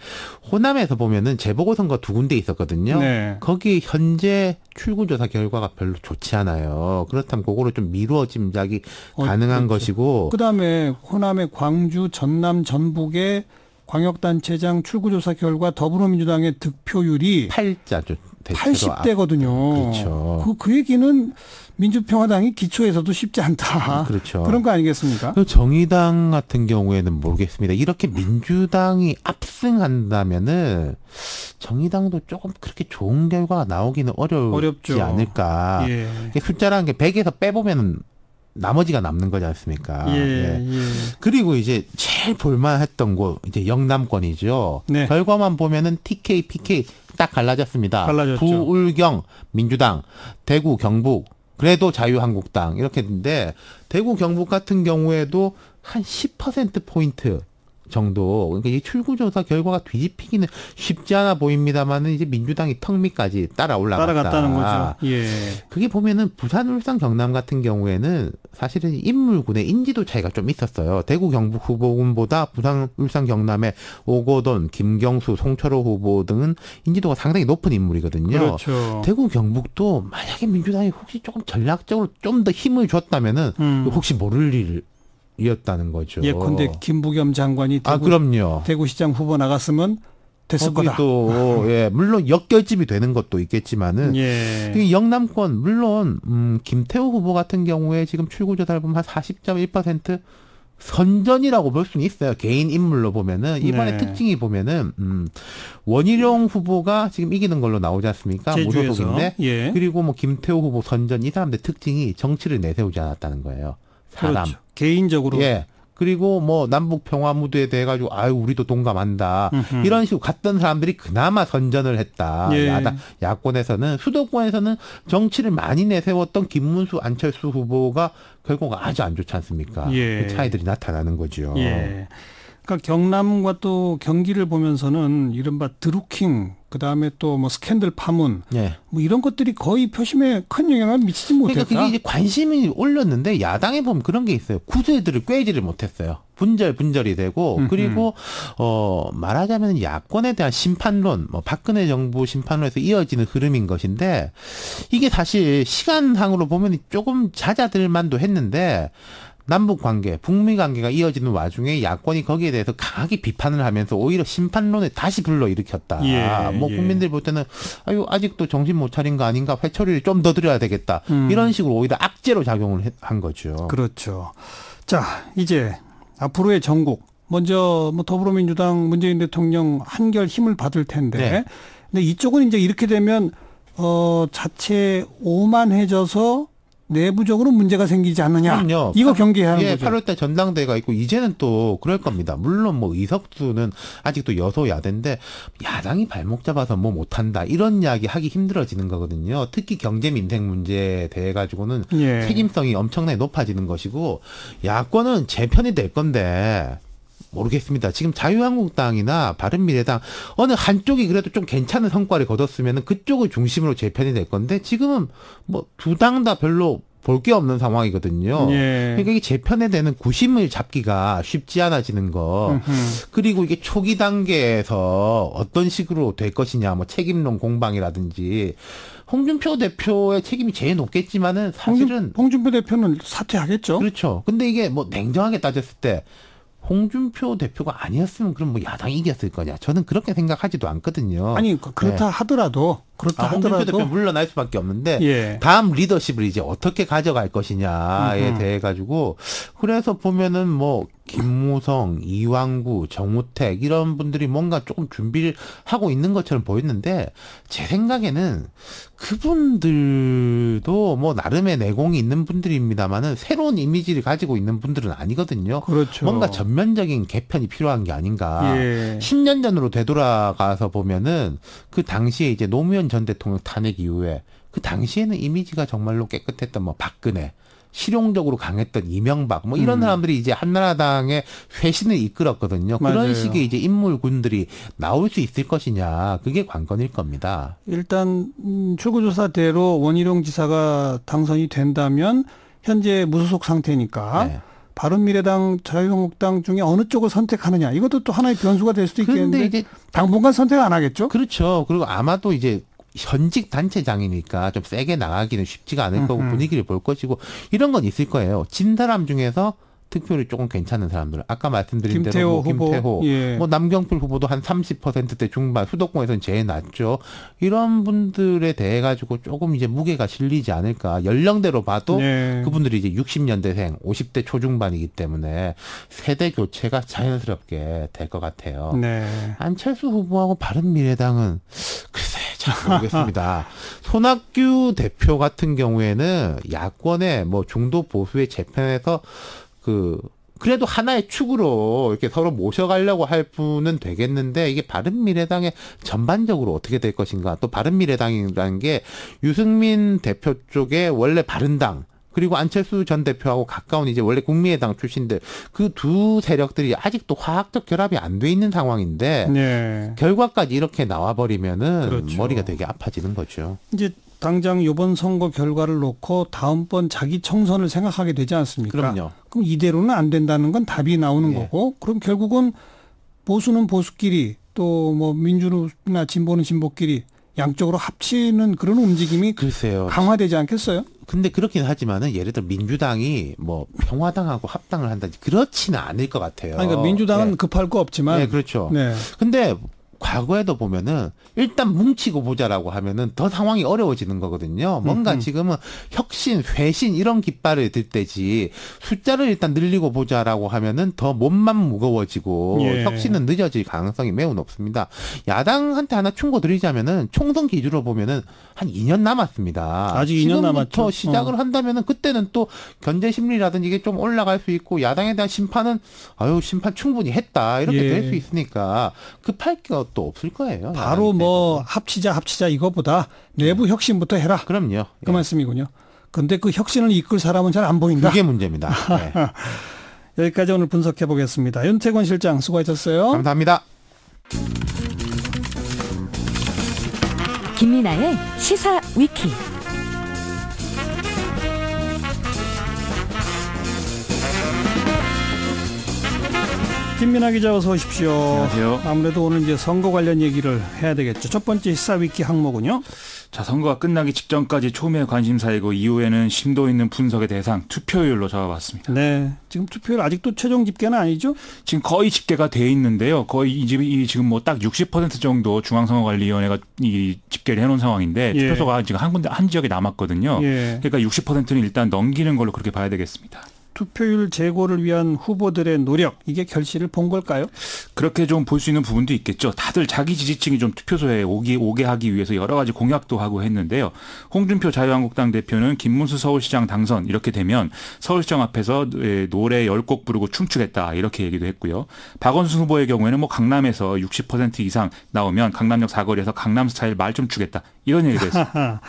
호남에서 보면은 재보궐선거 2군데 있었거든요. 네. 거기 현재 출구조사 결과가 별로 좋지 않아요. 그렇다면 그거를 좀 미루어 짐작이 가능한 그렇죠. 것이고 그다음에 호남의 광주, 전남, 전북의 광역단체장 출구조사 결과 더불어민주당의 득표율이 80대거든요. 그렇죠. 그 얘기는 민주평화당이 기초에서도 쉽지 않다. 그렇죠. 그런 거 아니겠습니까? 정의당 같은 경우에는 모르겠습니다. 이렇게 민주당이 압승한다면은 정의당도 조금 그렇게 좋은 결과가 나오기는 어렵지 않을까. 예. 숫자라는 게 100에서 빼보면은 나머지가 남는 거지 않습니까? 예, 예. 그리고 이제 제일 볼만했던 곳 이제 영남권이죠. 네. 결과만 보면은 TK, PK 딱 갈라졌습니다. 갈라졌죠. 부울경 민주당, 대구 경북 그래도 자유한국당 이렇게 했는데 대구 경북 같은 경우에도 한 10%포인트 정도. 그러니까 이 출구조사 결과가 뒤집히기는 쉽지 않아 보입니다만은 이제 민주당이 턱 밑까지 따라갔다는 거죠. 예. 그게 보면은 부산, 울산, 경남 같은 경우에는 사실은 인물군의 인지도 차이가 좀 있었어요. 대구 경북 후보군보다 부산, 울산, 경남의 오거돈, 김경수, 송철호 후보 등은 인지도가 상당히 높은 인물이거든요. 그렇죠. 대구 경북도 만약에 민주당이 혹시 조금 전략적으로 좀 더 힘을 줬다면은 혹시 모를 일 이었다는 거죠. 예컨대 김부겸 장관이 그럼요. 대구시장 후보 나갔으면 됐을 거다. 또 예, 물론 역결집이 되는 것도 있겠지만은 예. 영남권 물론 김태우 후보 같은 경우에 지금 출구조사를 보면 한 40.1% 선전이라고 볼 수는 있어요. 개인 인물로 보면은 이번에 특징이 보면은 원희룡 후보가 지금 이기는 걸로 나오지 않습니까? 무소속인데 예. 그리고 뭐 김태우 후보 선전 이 사람들 특징이 정치를 내세우지 않았다는 거예요. 사람. 그렇죠. 개인적으로. 예. 그리고 뭐 남북 평화 무드에 대해 가지고 우리도 동감한다. 이런 식으로 갔던 사람들이 그나마 선전을 했다. 예. 야권에서는 수도권에서는 정치를 많이 내세웠던 김문수, 안철수 후보가 결과가 아주 안 좋지 않습니까? 예. 그 차이들이 나타나는 거죠. 예. 그러니까 경남과 또 경기를 보면서는 이른바 드루킹 그다음에 또 뭐 스캔들 파문 예. 뭐 이런 것들이 거의 표심에 큰 영향을 미치지 못했다. 그러니까 그게 이제 관심이 올렸는데 야당에 보면 그런 게 있어요. 구세들을 꿰지를 못했어요. 분절이 되고 그리고 말하자면 야권에 대한 심판론, 뭐 박근혜 정부 심판론에서 이어지는 흐름인 것인데 이게 사실 시간상으로 보면 조금 잦아들 만도 했는데 남북 관계, 북미 관계가 이어지는 와중에 야권이 거기에 대해서 강하게 비판을 하면서 오히려 심판론을 다시 불러일으켰다. 예, 뭐 국민들 볼 때는 아직도 정신 못 차린 거 아닌가, 회초리를 좀 더 드려야 되겠다. 이런 식으로 오히려 악재로 작용을 한 거죠. 그렇죠. 자, 이제 앞으로의 전국 먼저 뭐 더불어민주당 문재인 대통령 한결 힘을 받을 텐데, 네. 근데 이쪽은 이제 이렇게 되면 자체 오만해져서 내부적으로 문제가 생기지 않느냐. 그럼요. 이거 경계해야 하는 거죠. 8월달 전당대회가 있고 이제는 또 그럴 겁니다. 물론 뭐 의석수는 아직도 여소야대인데 야당이 발목 잡아서 뭐 못한다 이런 이야기 하기 힘들어지는 거거든요. 특히 경제 민생 문제에 대해 가지고는 예. 책임성이 엄청나게 높아지는 것이고 야권은 재편이 될 건데 모르겠습니다. 지금 자유한국당이나 바른미래당 어느 한쪽이 그래도 좀 괜찮은 성과를 거뒀으면 그쪽을 중심으로 재편이 될 건데 지금은 뭐 두 당 다 별로 볼 게 없는 상황이거든요. 예. 그러니까 이게 재편에 대한 구심을 잡기가 쉽지 않아지는 거. 그리고 이게 초기 단계에서 어떤 식으로 될 것이냐, 뭐 책임론 공방이라든지. 홍준표 대표의 책임이 제일 높겠지만은 사실은 홍준표 대표는 사퇴하겠죠. 그렇죠. 근데 이게 뭐 냉정하게 따졌을 때. 홍준표 대표가 아니었으면 그럼 뭐 야당이 이겼을 거냐. 저는 그렇게 생각하지도 않거든요. 아니 그렇다 네. 하더라도 그렇다 홍준표 하더라도 대표 물러날 수밖에 없는데 예. 다음 리더십을 이제 어떻게 가져갈 것이냐에 대해 가지고 그래서 보면은 뭐 김무성, 이왕구, 정우택 이런 분들이 뭔가 조금 준비를 하고 있는 것처럼 보였는데 제 생각에는 그분들도 뭐 나름의 내공이 있는 분들입니다만은 새로운 이미지를 가지고 있는 분들은 아니거든요. 그렇죠. 뭔가 전면적인 개편이 필요한 게 아닌가. 예. 10년 전으로 되돌아가서 보면은 그 당시에 이제 노무현 전 대통령 탄핵 이후에 그 당시에는 이미지가 정말로 깨끗했던 뭐 박근혜, 실용적으로 강했던 이명박 뭐 이런 사람들이 이제 한나라당의 쇄신을 이끌었거든요. 맞아요. 그런 식의 이제 인물군들이 나올 수 있을 것이냐 그게 관건일 겁니다. 일단 출구조사대로 원희룡 지사가 당선이 된다면 현재 무소속 상태니까 네. 바른미래당, 자유한국당 중에 어느 쪽을 선택하느냐 이것도 또 하나의 변수가 될 수도 있겠는데 이제 당분간 선택 안 하겠죠? 그렇죠. 그리고 아마도 이제 현직 단체장이니까 좀 세게 나가기는 쉽지가 않을 거고 분위기를 볼 것이고 이런 건 있을 거예요. 진 사람 중에서 득표율이 조금 괜찮은 사람들. 아까 말씀드린 대로 뭐 김태호, 예. 뭐 남경필 후보도 한 30%대 중반, 수도권에서는 제일 낮죠. 이런 분들에 대해 가지고 조금 이제 무게가 실리지 않을까. 연령대로 봐도 예. 그분들이 이제 60년대생, 50대 초중반이기 때문에 세대 교체가 자연스럽게 될 것 같아요. 네. 안철수 후보하고 바른미래당은 글쎄 잘 모르겠습니다. 손학규 대표 같은 경우에는 야권의 뭐 중도 보수의 재편에서 그래도 하나의 축으로 이렇게 서로 모셔가려고 할 분은 되겠는데 이게 바른미래당의 전반적으로 어떻게 될 것인가. 또 바른미래당이라는 게 유승민 대표 쪽에 원래 바른당 그리고 안철수 전 대표하고 가까운 이제 원래 국민의당 출신들 그 두 세력들이 아직도 화학적 결합이 안 돼 있는 상황인데 네. 결과까지 이렇게 나와버리면은 그렇죠. 머리가 되게 아파지는 거죠. 이제 당장 이번 선거 결과를 놓고 다음번 자기 총선을 생각하게 되지 않습니까? 그럼요. 그럼 이대로는 안 된다는 건 답이 나오는 예. 거고 그럼 결국은 보수는 보수끼리 또 뭐 민주나 진보는 진보끼리 양쪽으로 합치는 그런 움직임이 글쎄요. 강화되지 않겠어요? 근데 그렇긴 하지만은 예를 들어 민주당이 뭐 평화당하고 합당을 한다든지 그렇지는 않을 것 같아요. 아니, 그러니까 민주당은 네. 급할 거 없지만. 네, 그렇죠. 네. 근데 과거에도 보면은 일단 뭉치고 보자라고 하면은 더 상황이 어려워지는 거거든요. 뭔가 지금은 혁신, 쇄신 이런 깃발을 들 때지 숫자를 일단 늘리고 보자라고 하면은 더 몸만 무거워지고 예. 혁신은 늦어질 가능성이 매우 높습니다. 야당한테 하나 충고 드리자면은 총선 기준으로 보면은 한 2년 남았습니다. 아직 2년 남았죠. 지금부터 시작을 한다면은 그때는 또 견제 심리라든지 이게 좀 올라갈 수 있고 야당에 대한 심판은 심판 충분히 했다 이렇게 예. 될 수 있으니까 급할 것도 없을 거예요. 바로 뭐 합치자 이거보다 내부 혁신부터 해라. 그럼요. 그 예. 말씀이군요. 근데 그 혁신을 이끌 사람은 잘 안 보인다. 그게 문제입니다. 네. 여기까지 오늘 분석해 보겠습니다. 윤태권 실장 수고하셨어요. 감사합니다. 김민아의 시사 위키. 김민아 기자 어서 오십시오. 안녕하세요. 아무래도 오늘 이제 선거 관련 얘기를 해야 되겠죠. 첫 번째 시사 위키 항목은요. 자, 선거가 끝나기 직전까지 초미의 관심사이고 이후에는 심도 있는 분석의 대상 투표율로 잡아봤습니다. 네, 지금 투표율 아직도 최종 집계는 아니죠? 지금 거의 집계가 돼 있는데요. 거의 이 지금 뭐 딱 60% 정도 중앙선거관리위원회가 이 집계를 해놓은 상황인데 예. 투표소가 지금 한 지역에 남았거든요. 예. 그러니까 60%는 일단 넘기는 걸로 그렇게 봐야 되겠습니다. 투표율 제고를 위한 후보들의 노력, 이게 결실을 본 걸까요? 그렇게 좀 볼 수 있는 부분도 있겠죠. 다들 자기 지지층이 좀 투표소에 오게 하기 위해서 여러 가지 공약도 하고 했는데요. 홍준표 자유한국당 대표는 김문수 서울시장 당선 이렇게 되면 서울시장 앞에서 노래 10곡 부르고 춤추겠다 이렇게 얘기도 했고요. 박원순 후보의 경우에는 뭐 강남에서 60% 이상 나오면 강남역 사거리에서 강남 스타일 말 좀 추겠다 이런 얘기도 했습니다.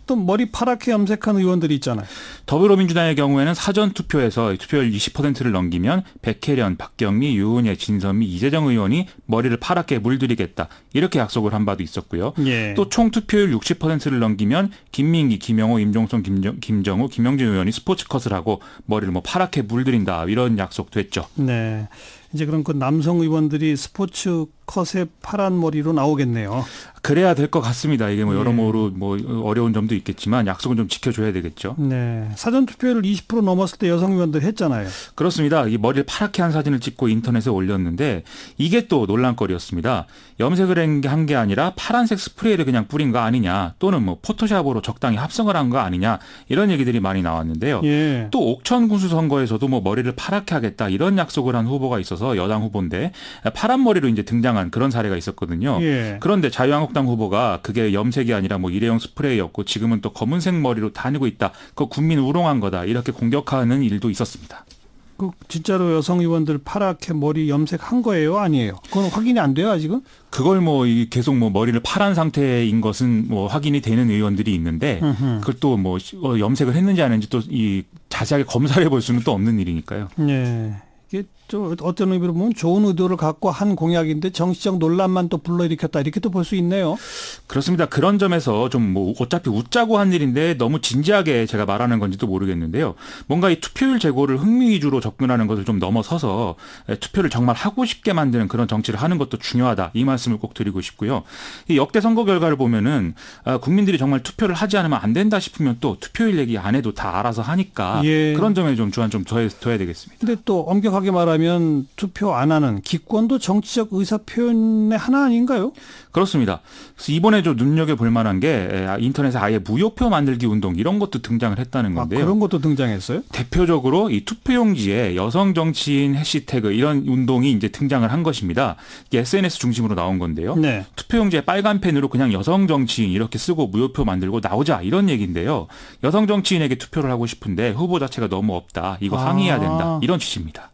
또 머리 파랗게 염색한 의원들이 있잖아요. 더불어민주당의 경우에는 사전투표에서 투표율 20%를 넘기면 백혜련, 박경미, 유은혜, 진선미, 이재정 의원이 머리를 파랗게 물들이겠다. 이렇게 약속을 한 바도 있었고요. 예. 또 총 투표율 60%를 넘기면 김민기, 김영호, 임종son, 김정우, 김영진 의원이 스포츠컷을 하고 머리를 뭐 파랗게 물들인다. 이런 약속도 했죠. 네. 이제 그럼 그 남성 의원들이 스포츠컷 컷의 파란 머리로 나오겠네요. 그래야 될 것 같습니다. 이게 뭐 여러모로 뭐 어려운 점도 있겠지만 약속은 좀 지켜줘야 되겠죠. 네. 사전 투표율 20% 넘었을 때 여성 의원들 했잖아요. 그렇습니다. 이 머리를 파랗게 한 사진을 찍고 인터넷에 올렸는데 이게 또 논란거리였습니다. 염색을 한 게 아니라 파란색 스프레이를 그냥 뿌린 거 아니냐, 또는 뭐 포토샵으로 적당히 합성을 한 거 아니냐, 이런 얘기들이 많이 나왔는데요. 예. 또 옥천 군수 선거에서도 뭐 머리를 파랗게 하겠다 이런 약속을 한 후보가 있어서 여당 후보인데 파란 머리로 이제 등장한 그런 사례가 있었거든요. 예. 그런데 자유한국당 후보가 그게 염색이 아니라 뭐 일회용 스프레이였고 지금은 또 검은색 머리로 다니고 있다. 그거 국민 우롱한 거다. 이렇게 공격하는 일도 있었습니다. 그 진짜로 여성 의원들 파랗게 머리 염색한 거예요, 아니에요? 그건 확인이 안 돼요, 아직은? 그걸 뭐 계속 뭐 머리를 파란 상태인 것은 뭐 확인이 되는 의원들이 있는데 그걸 또 뭐 염색을 했는지 안 했는지 또 이 자세하게 검사를 해볼 수는 또 없는 일이니까요. 네. 이게 좀 어떤 의미로 보면 좋은 의도를 갖고 한 공약인데 정치적 논란만 또 불러일으켰다, 이렇게 또 볼 수 있네요. 그렇습니다. 그런 점에서 좀 뭐 어차피 웃자고 한 일인데 너무 진지하게 제가 말하는 건지도 모르겠는데요. 뭔가 이 투표율 제고를 흥미 위주로 접근하는 것을 좀 넘어서서 투표를 정말 하고 싶게 만드는 그런 정치를 하는 것도 중요하다, 이 말씀을 꼭 드리고 싶고요. 이 역대 선거 결과를 보면은 국민들이 정말 투표를 하지 않으면 안 된다 싶으면 또 투표율 얘기 안 해도 다 알아서 하니까 예. 그런 점에 좀 주안 좀 둬야 되겠습니다. 근데 또 엄격하게 말하면 투표 안 하는 기권도 정치적 의사 표현의 하나 아닌가요? 그렇습니다. 그래서 이번에 좀 눈여겨볼 만한 게 인터넷에 아예 무효표 만들기 운동, 이런 것도 등장을 했다는 건데요. 그런 것도 등장했어요? 대표적으로 이 투표용지에 여성 정치인 해시태그, 이런 운동이 이제 등장을 한 것입니다. 이게 SNS 중심으로 나온 건데요. 네. 투표용지에 빨간 펜으로 그냥 여성 정치인 이렇게 쓰고 무효표 만들고 나오자, 이런 얘기인데요. 여성 정치인에게 투표를 하고 싶은데 후보 자체가 너무 없다, 이거 항의해야 된다, 이런 취지입니다.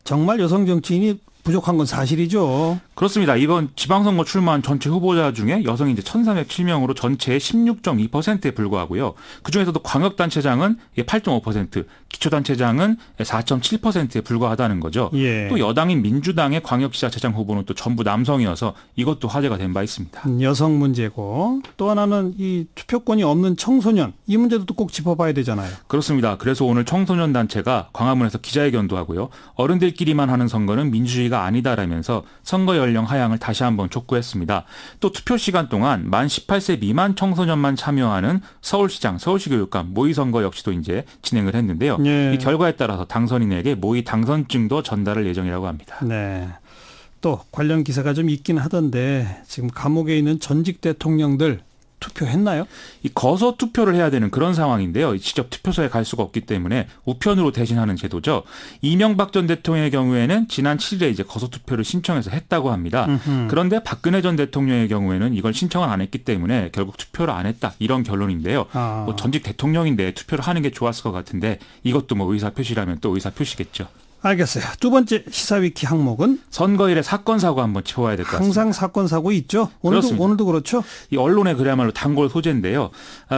정말 여성 정치인이 부족한 건 사실이죠. 그렇습니다. 이번 지방선거 출마한 전체 후보자 중에 여성이 이제 1,307명으로 전체의 16.2%에 불과하고요. 그중에서도 광역단체장은 8.5%, 기초단체장은 4.7%에 불과하다는 거죠. 예. 또 여당인 민주당의 광역지자체장 후보는 또 전부 남성이어서 이것도 화제가 된 바 있습니다. 여성 문제고, 또 하나는 이 투표권이 없는 청소년, 이 문제도 또 꼭 짚어봐야 되잖아요. 그렇습니다. 그래서 오늘 청소년 단체가 광화문에서 기자회견도 하고요. 어른들끼리만 하는 선거는 민주주의가 아니다라면서 선거 연령 하향을 다시 한번 촉구했습니다. 또 투표 시간 동안 만 18세 미만 청소년만 참여하는 서울시장, 서울시교육감 모의 선거 역시도 이제 진행을 했는데요. 네. 이 결과에 따라서 당선인에게 모의 당선증도 전달할 예정이라고 합니다. 네. 또 관련 기사가 좀 있긴 하던데 지금 감옥에 있는 전직 대통령들 투표했나요? 이 거소 투표를 해야 되는 그런 상황인데요. 직접 투표소에 갈 수가 없기 때문에 우편으로 대신하는 제도죠. 이명박 전 대통령의 경우에는 지난 7일에 이제 거소 투표를 신청해서 했다고 합니다. 그런데 박근혜 전 대통령의 경우에는 이걸 신청을 안 했기 때문에 결국 투표를 안 했다, 이런 결론인데요. 뭐 전직 대통령인데 투표를 하는 게 좋았을 것 같은데 이것도 뭐 의사 표시라면 또 의사 표시겠죠. 알겠어요. 두 번째 시사위키 항목은 선거일의 사건 사고 한번 짚어봐야 될 것 같습니다. 항상 사건 사고 있죠. 오늘도 그렇죠. 이 언론의 그야말로 단골 소재인데요.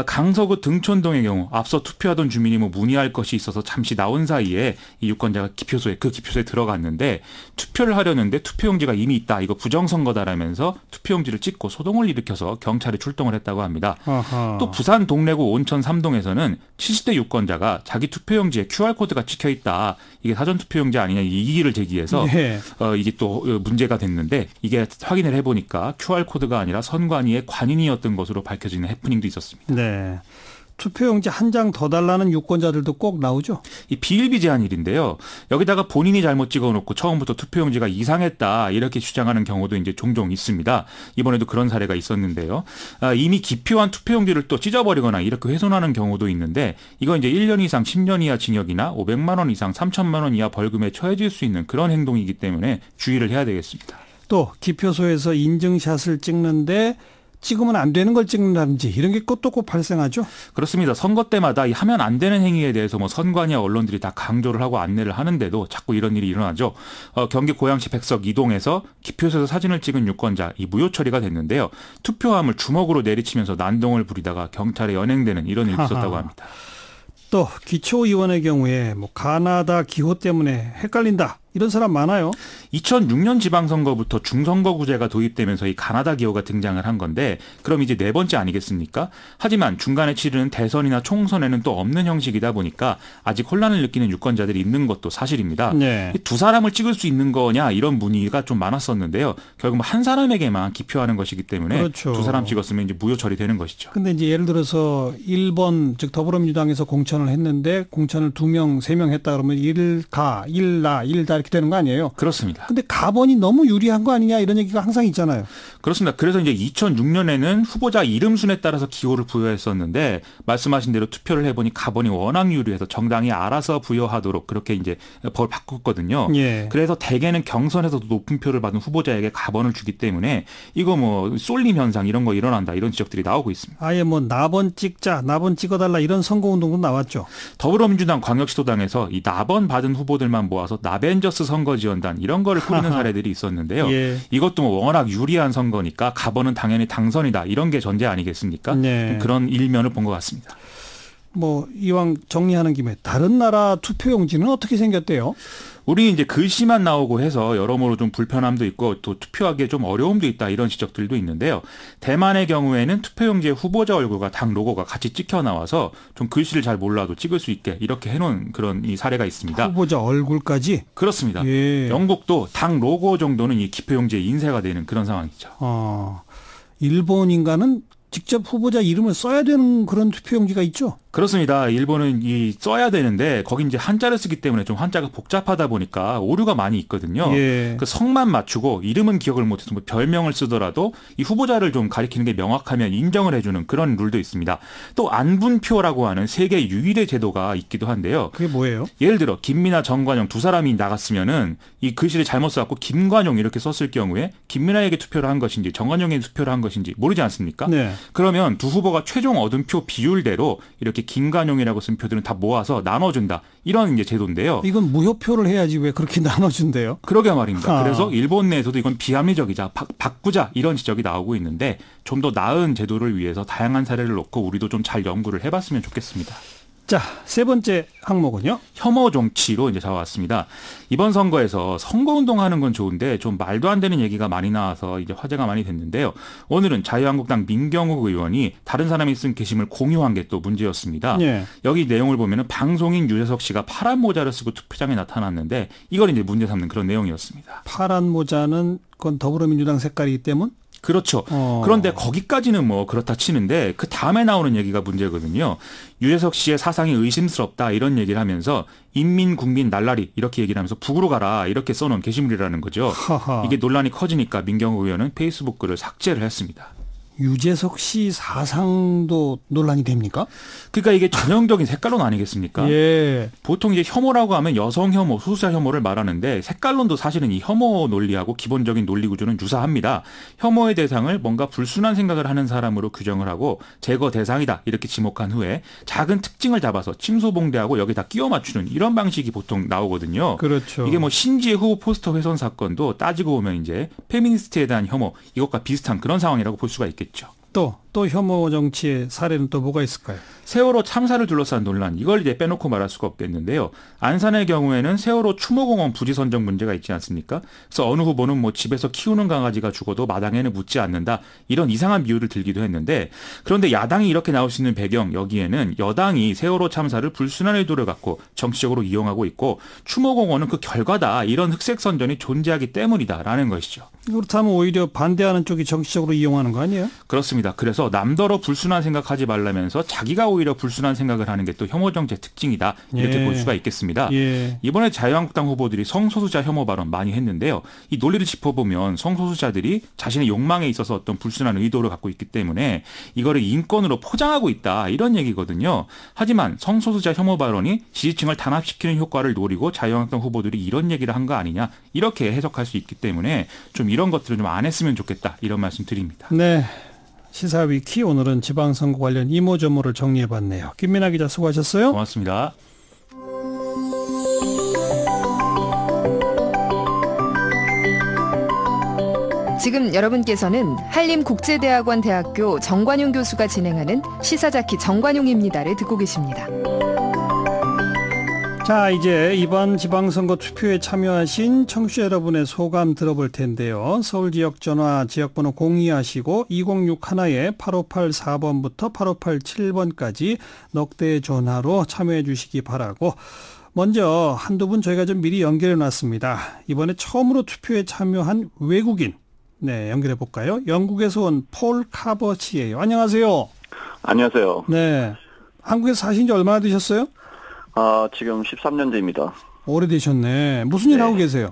강서구 등촌동의 경우 앞서 투표하던 주민이 뭐 문의할 것이 있어서 잠시 나온 사이에 이 유권자가 기표소에 들어갔는데 투표를 하려는데 투표용지가 이미 있다, 이거 부정선거다라면서 투표용지를 찍고 소동을 일으켜서 경찰이 출동을 했다고 합니다. 아하. 또 부산 동래구 온천 3동에서는 70대 유권자가 자기 투표용지에 QR코드가 찍혀 있다, 이게 사전투표용지 아니냐, 이의를 제기해서 네. 이게 또 문제가 됐는데 이게 확인을 해보니까 QR코드가 아니라 선관위의 관인이었던 것으로 밝혀지는 해프닝도 있었습니다. 네. 투표용지 한 장 더 달라는 유권자들도 꼭 나오죠. 이 비일비재한 일인데요. 여기다가 본인이 잘못 찍어놓고 처음부터 투표용지가 이상했다, 이렇게 주장하는 경우도 이제 종종 있습니다. 이번에도 그런 사례가 있었는데요. 이미 기표한 투표용지를 또 찢어버리거나 이렇게 훼손하는 경우도 있는데 이건 이제 1년 이상 10년 이하 징역이나 500만 원 이상 3천만 원 이하 벌금에 처해질 수 있는 그런 행동이기 때문에 주의를 해야 되겠습니다. 또 기표소에서 인증샷을 찍는데 찍으면 안 되는 걸 찍는다든지 이런 게 또 꼭 발생하죠? 그렇습니다. 선거 때마다 이 하면 안 되는 행위에 대해서 뭐 선관위와 언론들이 다 강조를 하고 안내를 하는데도 자꾸 이런 일이 일어나죠. 경기 고양시 백석 이동에서 기표소에서 사진을 찍은 유권자 이 무효 처리가 됐는데요. 투표함을 주먹으로 내리치면서 난동을 부리다가 경찰에 연행되는 이런 일이 있었다고 합니다. 또 기초의원의 경우에 뭐 가나다 기호 때문에 헷갈린다, 이런 사람 많아요. 2006년 지방선거부터 중선거구제가 도입되면서 이 가나다 기호가 등장을 한 건데 그럼 이제 네 번째 아니겠습니까? 하지만 중간에 치르는 대선이나 총선에는 또 없는 형식이다 보니까 아직 혼란을 느끼는 유권자들이 있는 것도 사실입니다. 네. 두 사람을 찍을 수 있는 거냐 이런 문의가 좀 많았었는데요. 결국 한 사람에게만 기표하는 것이기 때문에 그렇죠. 두 사람 찍었으면 이제 무효 처리되는 것이죠. 근데 이제 예를 들어서 1번 즉 더불어민주당에서 공천을 했는데 공천을 2명, 3명 했다 그러면 1가, 1나, 1다 이렇게 되는 거 아니에요? 그렇습니다. 근데 가번이 너무 유리한 거 아니냐 이런 얘기가 항상 있잖아요. 그렇습니다. 그래서 이제 2006년에는 후보자 이름 순에 따라서 기호를 부여했었는데 말씀하신 대로 투표를 해보니 가번이 워낙 유리해서 정당이 알아서 부여하도록 그렇게 이제 법을 바꿨거든요. 예. 그래서 대개는 경선에서도 높은 표를 받은 후보자에게 가번을 주기 때문에 이거 뭐 쏠림 현상 이런 거 일어난다 이런 지적들이 나오고 있습니다. 아예 뭐 나번 찍자, 나번 찍어달라 이런 선거운동도 나왔죠. 더불어민주당 광역시도당에서 이 나번 받은 후보들만 모아서 나벤져스 선거지원단 이런 거를 꾸리는 사례들이 있었는데요. 예. 이것도 뭐 워낙 유리한 선거니까 가번은 당연히 당선이다 이런 게 전제 아니겠습니까? 네. 그런 일면을 본 것 같습니다. 뭐 이왕 정리하는 김에 다른 나라 투표용지는 어떻게 생겼대요? 우리 이제 글씨만 나오고 해서 여러모로 좀 불편함도 있고 또 투표하기에 좀 어려움도 있다 이런 지적들도 있는데요. 대만의 경우에는 투표용지에 후보자 얼굴과 당 로고가 같이 찍혀 나와서 좀 글씨를 잘 몰라도 찍을 수 있게 이렇게 해놓은 그런 이 사례가 있습니다. 후보자 얼굴까지? 그렇습니다. 예. 영국도 당 로고 정도는 이 기표용지에 인쇄가 되는 그런 상황이죠. 일본인가는 직접 후보자 이름을 써야 되는 그런 투표용지가 있죠? 그렇습니다. 일본은 이 써야 되는데 거기 이제 한자를 쓰기 때문에 좀 한자가 복잡하다 보니까 오류가 많이 있거든요. 예. 그 성만 맞추고 이름은 기억을 못해서 뭐 별명을 쓰더라도 이 후보자를 좀 가리키는 게 명확하면 인정을 해주는 그런 룰도 있습니다. 또 안분표라고 하는 세계 유일의 제도가 있기도 한데요. 그게 뭐예요? 예를 들어 김민아, 정관용 두 사람이 나갔으면은 이 글씨를 잘못 써갖고 김관용 이렇게 썼을 경우에 김민아에게 투표를 한 것인지 정관용에게 투표를 한 것인지 모르지 않습니까? 네. 그러면 두 후보가 최종 얻은 표 비율대로 이렇게 김관용이라고 쓴 표들은 다 모아서 나눠준다. 이런 이제 제도인데요. 이건 무효표를 해야지 왜 그렇게 나눠준대요? 그러게 말입니다. 그래서 일본 내에서도 이건 비합리적이자 바꾸자 이런 지적이 나오고 있는데 좀 더 나은 제도를 위해서 다양한 사례를 놓고 우리도 좀 잘 연구를 해봤으면 좋겠습니다. 자, 세 번째 항목은요? 혐오 정치로 이제 잡아왔습니다. 이번 선거에서 선거운동하는 건 좋은데 좀 말도 안 되는 얘기가 많이 나와서 이제 화제가 많이 됐는데요. 오늘은 자유한국당 민경욱 의원이 다른 사람이 쓴 게시물 공유한 게 또 문제였습니다. 네. 여기 내용을 보면은 방송인 유재석 씨가 파란 모자를 쓰고 투표장에 나타났는데 이걸 이제 문제 삼는 그런 내용이었습니다. 파란 모자는 그건 더불어민주당 색깔이기 때문? 그렇죠. 그런데 거기까지는 뭐 그렇다 치는데 그 다음에 나오는 얘기가 문제거든요. 유재석 씨의 사상이 의심스럽다 이런 얘기를 하면서 인민 국민 날라리 이렇게 얘기를 하면서 북으로 가라 이렇게 써놓은 게시물이라는 거죠. 하하. 이게 논란이 커지니까 민경욱 의원은 페이스북 글을 삭제를 했습니다. 유재석 씨 사상도 논란이 됩니까? 그러니까 이게 전형적인 색깔론 아니겠습니까? 예. 보통 이제 혐오라고 하면 여성 혐오, 소수자 혐오를 말하는데 색깔론도 사실은 이 혐오 논리하고 기본적인 논리 구조는 유사합니다. 혐오의 대상을 뭔가 불순한 생각을 하는 사람으로 규정을 하고 제거 대상이다 이렇게 지목한 후에 작은 특징을 잡아서 침소봉대하고 여기다 끼워 맞추는 이런 방식이 보통 나오거든요. 그렇죠. 이게 뭐 신지혜 후보 포스터 훼손 사건도 따지고 보면 이제 페미니스트에 대한 혐오 이것과 비슷한 그런 상황이라고 볼 수가 있겠죠. 또 혐오 정치의 사례는 또 뭐가 있을까요? 세월호 참사를 둘러싼 논란 이걸 이제 빼놓고 말할 수가 없겠는데요. 안산의 경우에는 세월호 추모공원 부지 선정 문제가 있지 않습니까? 그래서 어느 후보는 뭐 집에서 키우는 강아지가 죽어도 마당에는 묻지 않는다 이런 이상한 비유를 들기도 했는데 그런데 야당이 이렇게 나올 수 있는 배경 여기에는 여당이 세월호 참사를 불순한 의도를 갖고 정치적으로 이용하고 있고 추모공원은 그 결과다 이런 흑색 선전이 존재하기 때문이다라는 것이죠. 그렇다면 오히려 반대하는 쪽이 정치적으로 이용하는 거 아니에요? 그렇습니다. 그래서 남더러 불순한 생각하지 말라면서 자기가 오히려 불순한 생각을 하는 게 또 혐오 정치의 특징이다 이렇게 볼 수가 있겠습니다. 이번에 자유한국당 후보들이 성소수자 혐오 발언 많이 했는데요. 이 논리를 짚어보면 성소수자들이 자신의 욕망에 있어서 어떤 불순한 의도를 갖고 있기 때문에 이거를 인권으로 포장하고 있다 이런 얘기거든요. 하지만 성소수자 혐오 발언이 지지층을 단합시키는 효과를 노리고 자유한국당 후보들이 이런 얘기를 한 거 아니냐 이렇게 해석할 수 있기 때문에 좀 이런 것들을 좀 안 했으면 좋겠다 이런 말씀 드립니다. 네. 시사위키 오늘은 지방선거 관련 이모저모를 정리해봤네요. 김민아 기자 수고하셨어요. 고맙습니다. 지금 여러분께서는 한림국제대학원 대학교 정관용 교수가 진행하는 시사자키 정관용입니다를 듣고 계십니다. 자, 이제 이번 지방선거 투표에 참여하신 청취자 여러분의 소감 들어볼 텐데요. 서울 지역 전화 지역번호 02하시고 2061에 8584번부터 8587번까지 넉대 전화로 참여해 주시기 바라고, 먼저 한두 분 저희가 좀 미리 연결해 놨습니다. 이번에 처음으로 투표에 참여한 외국인, 네, 연결해 볼까요? 영국에서 온 폴 카버치예요. 안녕하세요. 안녕하세요. 네, 한국에서 사신 지 얼마나 되셨어요? 지금 13년째입니다. 오래되셨네. 무슨 일 하고 계세요?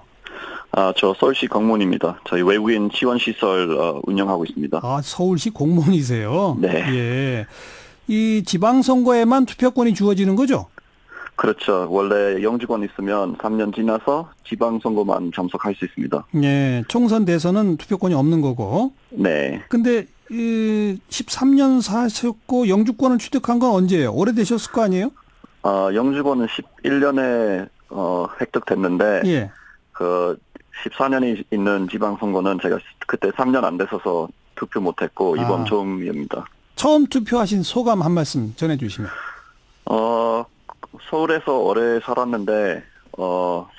저 서울시 공무원입니다. 저희 외국인 지원시설 운영하고 있습니다. 서울시 공무원이세요? 네. 예. 이 지방선거에만 투표권이 주어지는 거죠? 그렇죠. 원래 영주권 있으면 3년 지나서 지방선거만 참석할 수 있습니다. 예. 총선 대선은 투표권이 없는 거고. 네. 근데 13년 사셨고 영주권을 취득한 건 언제예요? 오래되셨을 거 아니에요? 영주권은 11년에 획득됐는데, 예. 14년이 있는 지방선거는 제가 그때 3년 안 됐어서 투표 못했고, 이번 처음입니다. 처음 투표하신 소감 한 말씀 전해주시면. 서울에서 오래 살았는데,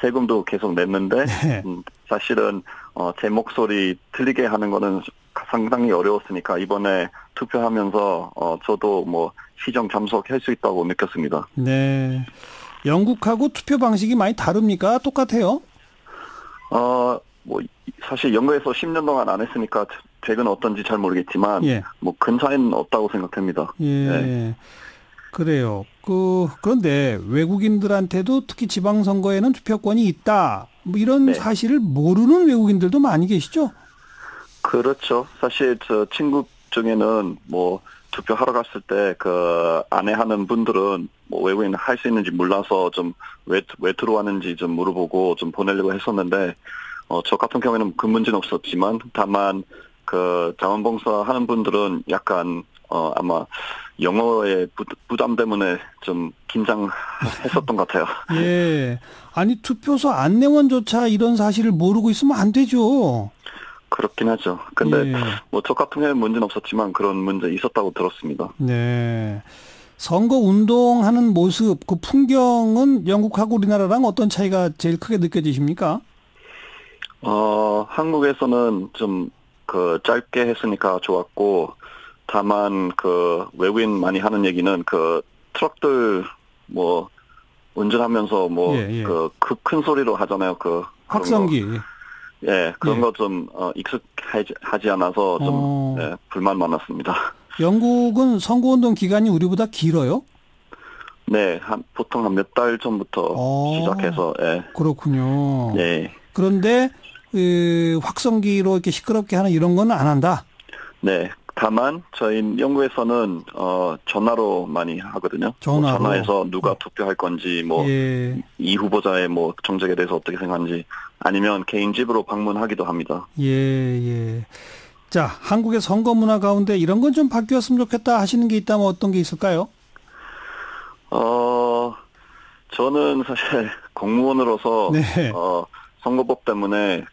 세금도 계속 냈는데, 네. 사실은, 제 목소리 들리게 하는 거는 상당히 어려웠으니까, 이번에 투표하면서, 저도 시정 참석할 수 있다고 느꼈습니다. 네. 영국하고 투표 방식이 많이 다릅니까? 똑같아요? 사실 영국에서 10년 동안 안 했으니까 댁은 어떤지 잘 모르겠지만, 예. 큰 차이는 없다고 생각합니다. 예. 네. 그래요. 그런데 외국인들한테도 특히 지방선거에는 투표권이 있다, 이런 네. 사실을 모르는 외국인들도 많이 계시죠? 그렇죠. 사실 저 친구 중에는 투표하러 갔을 때 안내하는 분들은 외국인 할 수 있는지 몰라서 좀 왜 들어왔는지 좀 물어보고 좀 보내려고 했었는데, 저 같은 경우에는 그 문제는 없었지만, 다만 자원봉사 하는 분들은 약간 아마 영어의 부담 때문에 좀 긴장했었던 것 같아요. 예. 아니, 투표소 안내원조차 이런 사실을 모르고 있으면 안 되죠. 그렇긴 하죠. 근데 예. 저 같은 경우에는 문제는 없었지만 그런 문제 있었다고 들었습니다. 네. 선거 운동하는 모습, 그 풍경은 영국하고 우리나라랑 어떤 차이가 제일 크게 느껴지십니까? 한국에서는 좀 짧게 했으니까 좋았고, 다만 외국인 많이 하는 얘기는 트럭들 운전하면서 예. 큰 소리로 하잖아요. 확성기. 예, 그런 예. 거 좀 익숙하지 않아서 좀 불만 많았습니다. 영국은 선거운동 기간이 우리보다 길어요? 네, 보통 한 몇 달 전부터 시작해서. 예. 그렇군요. 네. 그런데 확성기로 이렇게 시끄럽게 하는 이런 거는 안 한다. 네. 다만 저희 영국에서는 전화로 많이 하거든요. 전화해서 누가 투표할 건지, 예. 이 후보자의 정책에 대해서 어떻게 생각하는지, 아니면 개인 집으로 방문하기도 합니다. 예. 자, 한국의 선거 문화 가운데 이런 건 좀 바뀌었으면 좋겠다 하시는 게 있다면 어떤 게 있을까요? 저는 사실 공무원으로서 네. 선거법 때문에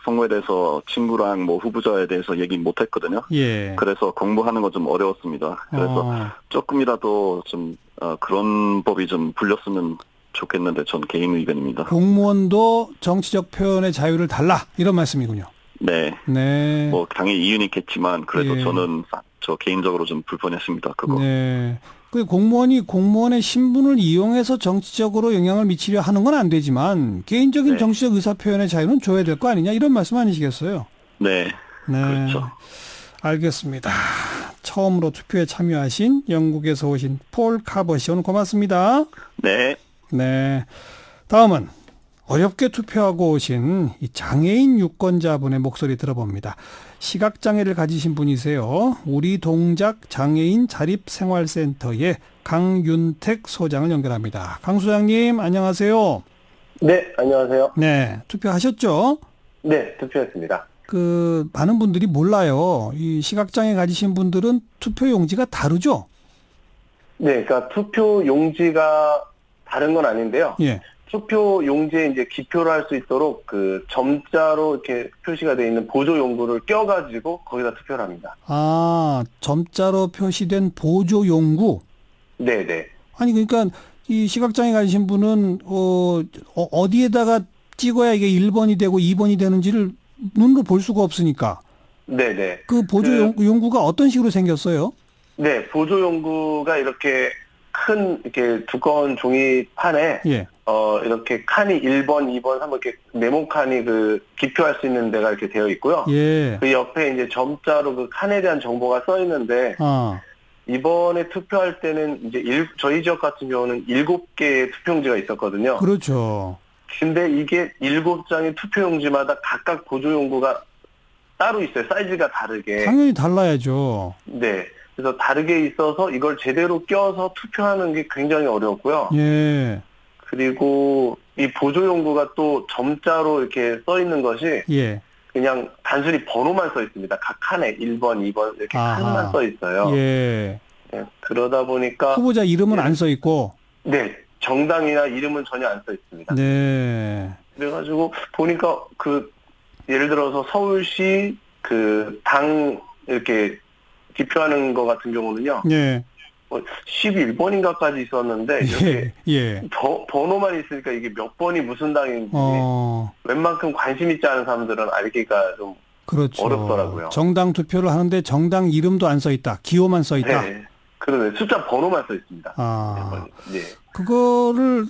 선거에 대해서 친구랑 후보자에 대해서 얘기 못 했거든요. 예. 그래서 공부하는 거 좀 어려웠습니다. 그래서 조금이라도 좀 그런 법이 좀 불렸으면 좋겠는데, 전 개인 의견입니다. 공무원도 정치적 표현의 자유를 달라, 이런 말씀이군요. 네. 네. 당연히 이유는 있겠지만 그래도 예. 저는 개인적으로 좀 불편했습니다. 그거. 네. 그 공무원이 공무원의 신분을 이용해서 정치적으로 영향을 미치려 하는 건 안 되지만 개인적인 네. 정치적 의사 표현의 자유는 줘야 될 거 아니냐, 이런 말씀 아니시겠어요? 네. 네. 그렇죠. 알겠습니다. 처음으로 투표에 참여하신 영국에서 오신 폴 카버시, 오늘 고맙습니다. 네. 네. 다음은 어렵게 투표하고 오신 이 장애인 유권자분의 목소리 들어봅니다. 시각장애를 가지신 분이세요. 우리 동작 장애인 자립생활센터의 강윤택 소장을 연결합니다. 강 소장님, 안녕하세요. 네, 안녕하세요. 네, 투표하셨죠? 네, 투표했습니다. 많은 분들이 몰라요. 이 시각장애 가지신 분들은 투표 용지가 다르죠? 네, 그러니까 투표 용지가 다른 건 아닌데요. 예. 투표 용지에 이제 기표를 할 수 있도록 점자로 이렇게 표시가 되어 있는 보조 용구를 껴가지고 거기다 투표를 합니다. 점자로 표시된 보조 용구? 네네. 아니, 그러니까 이 시각장애 가지신 분은 어디에다가 찍어야 이게 1번이 되고 2번이 되는지를 눈으로 볼 수가 없으니까. 네네. 그 보조 용구가 어떤 식으로 생겼어요? 네, 보조 용구가 이렇게 큰 이렇게 두꺼운 종이판에 예. 이렇게 칸이 1번, 2번, 3번 이렇게 네모칸이 그 기표할 수 있는 데가 이렇게 되어 있고요. 예. 그 옆에 이제 점자로 그 칸에 대한 정보가 써 있는데 이번에 투표할 때는 이제 저희 지역 같은 경우는 7개의 투표용지가 있었거든요. 그렇죠. 근데 이게 7장의 투표용지마다 각각 보조용구가 따로 있어요. 사이즈가 다르게. 당연히 달라야죠. 네. 그래서 다르게 있어서 이걸 제대로 껴서 투표하는 게 굉장히 어려웠고요. 예. 그리고 이 보조용구가 또 점자로 이렇게 써 있는 것이 예. 그냥 단순히 번호만 써 있습니다. 각 칸에 1번, 2번 이렇게 칸만 써 있어요. 예. 네, 그러다 보니까 후보자 이름은 안 써 있고. 네. 정당이나 이름은 전혀 안 써 있습니다. 네. 그래가지고 보니까 예를 들어서 서울시 당 이렇게 기표하는 거 같은 경우는요. 네. 11번인가까지 있었는데 이렇게 번호만 있으니까 이게 몇 번이 무슨 당인지 웬만큼 관심 있지 않은 사람들은 알기가 좀 그렇죠. 어렵더라고요. 정당 투표를 하는데 정당 이름도 안 써 있다. 기호만 써 있다. 네. 그러네. 숫자 번호만 써 있습니다. 네. 그거를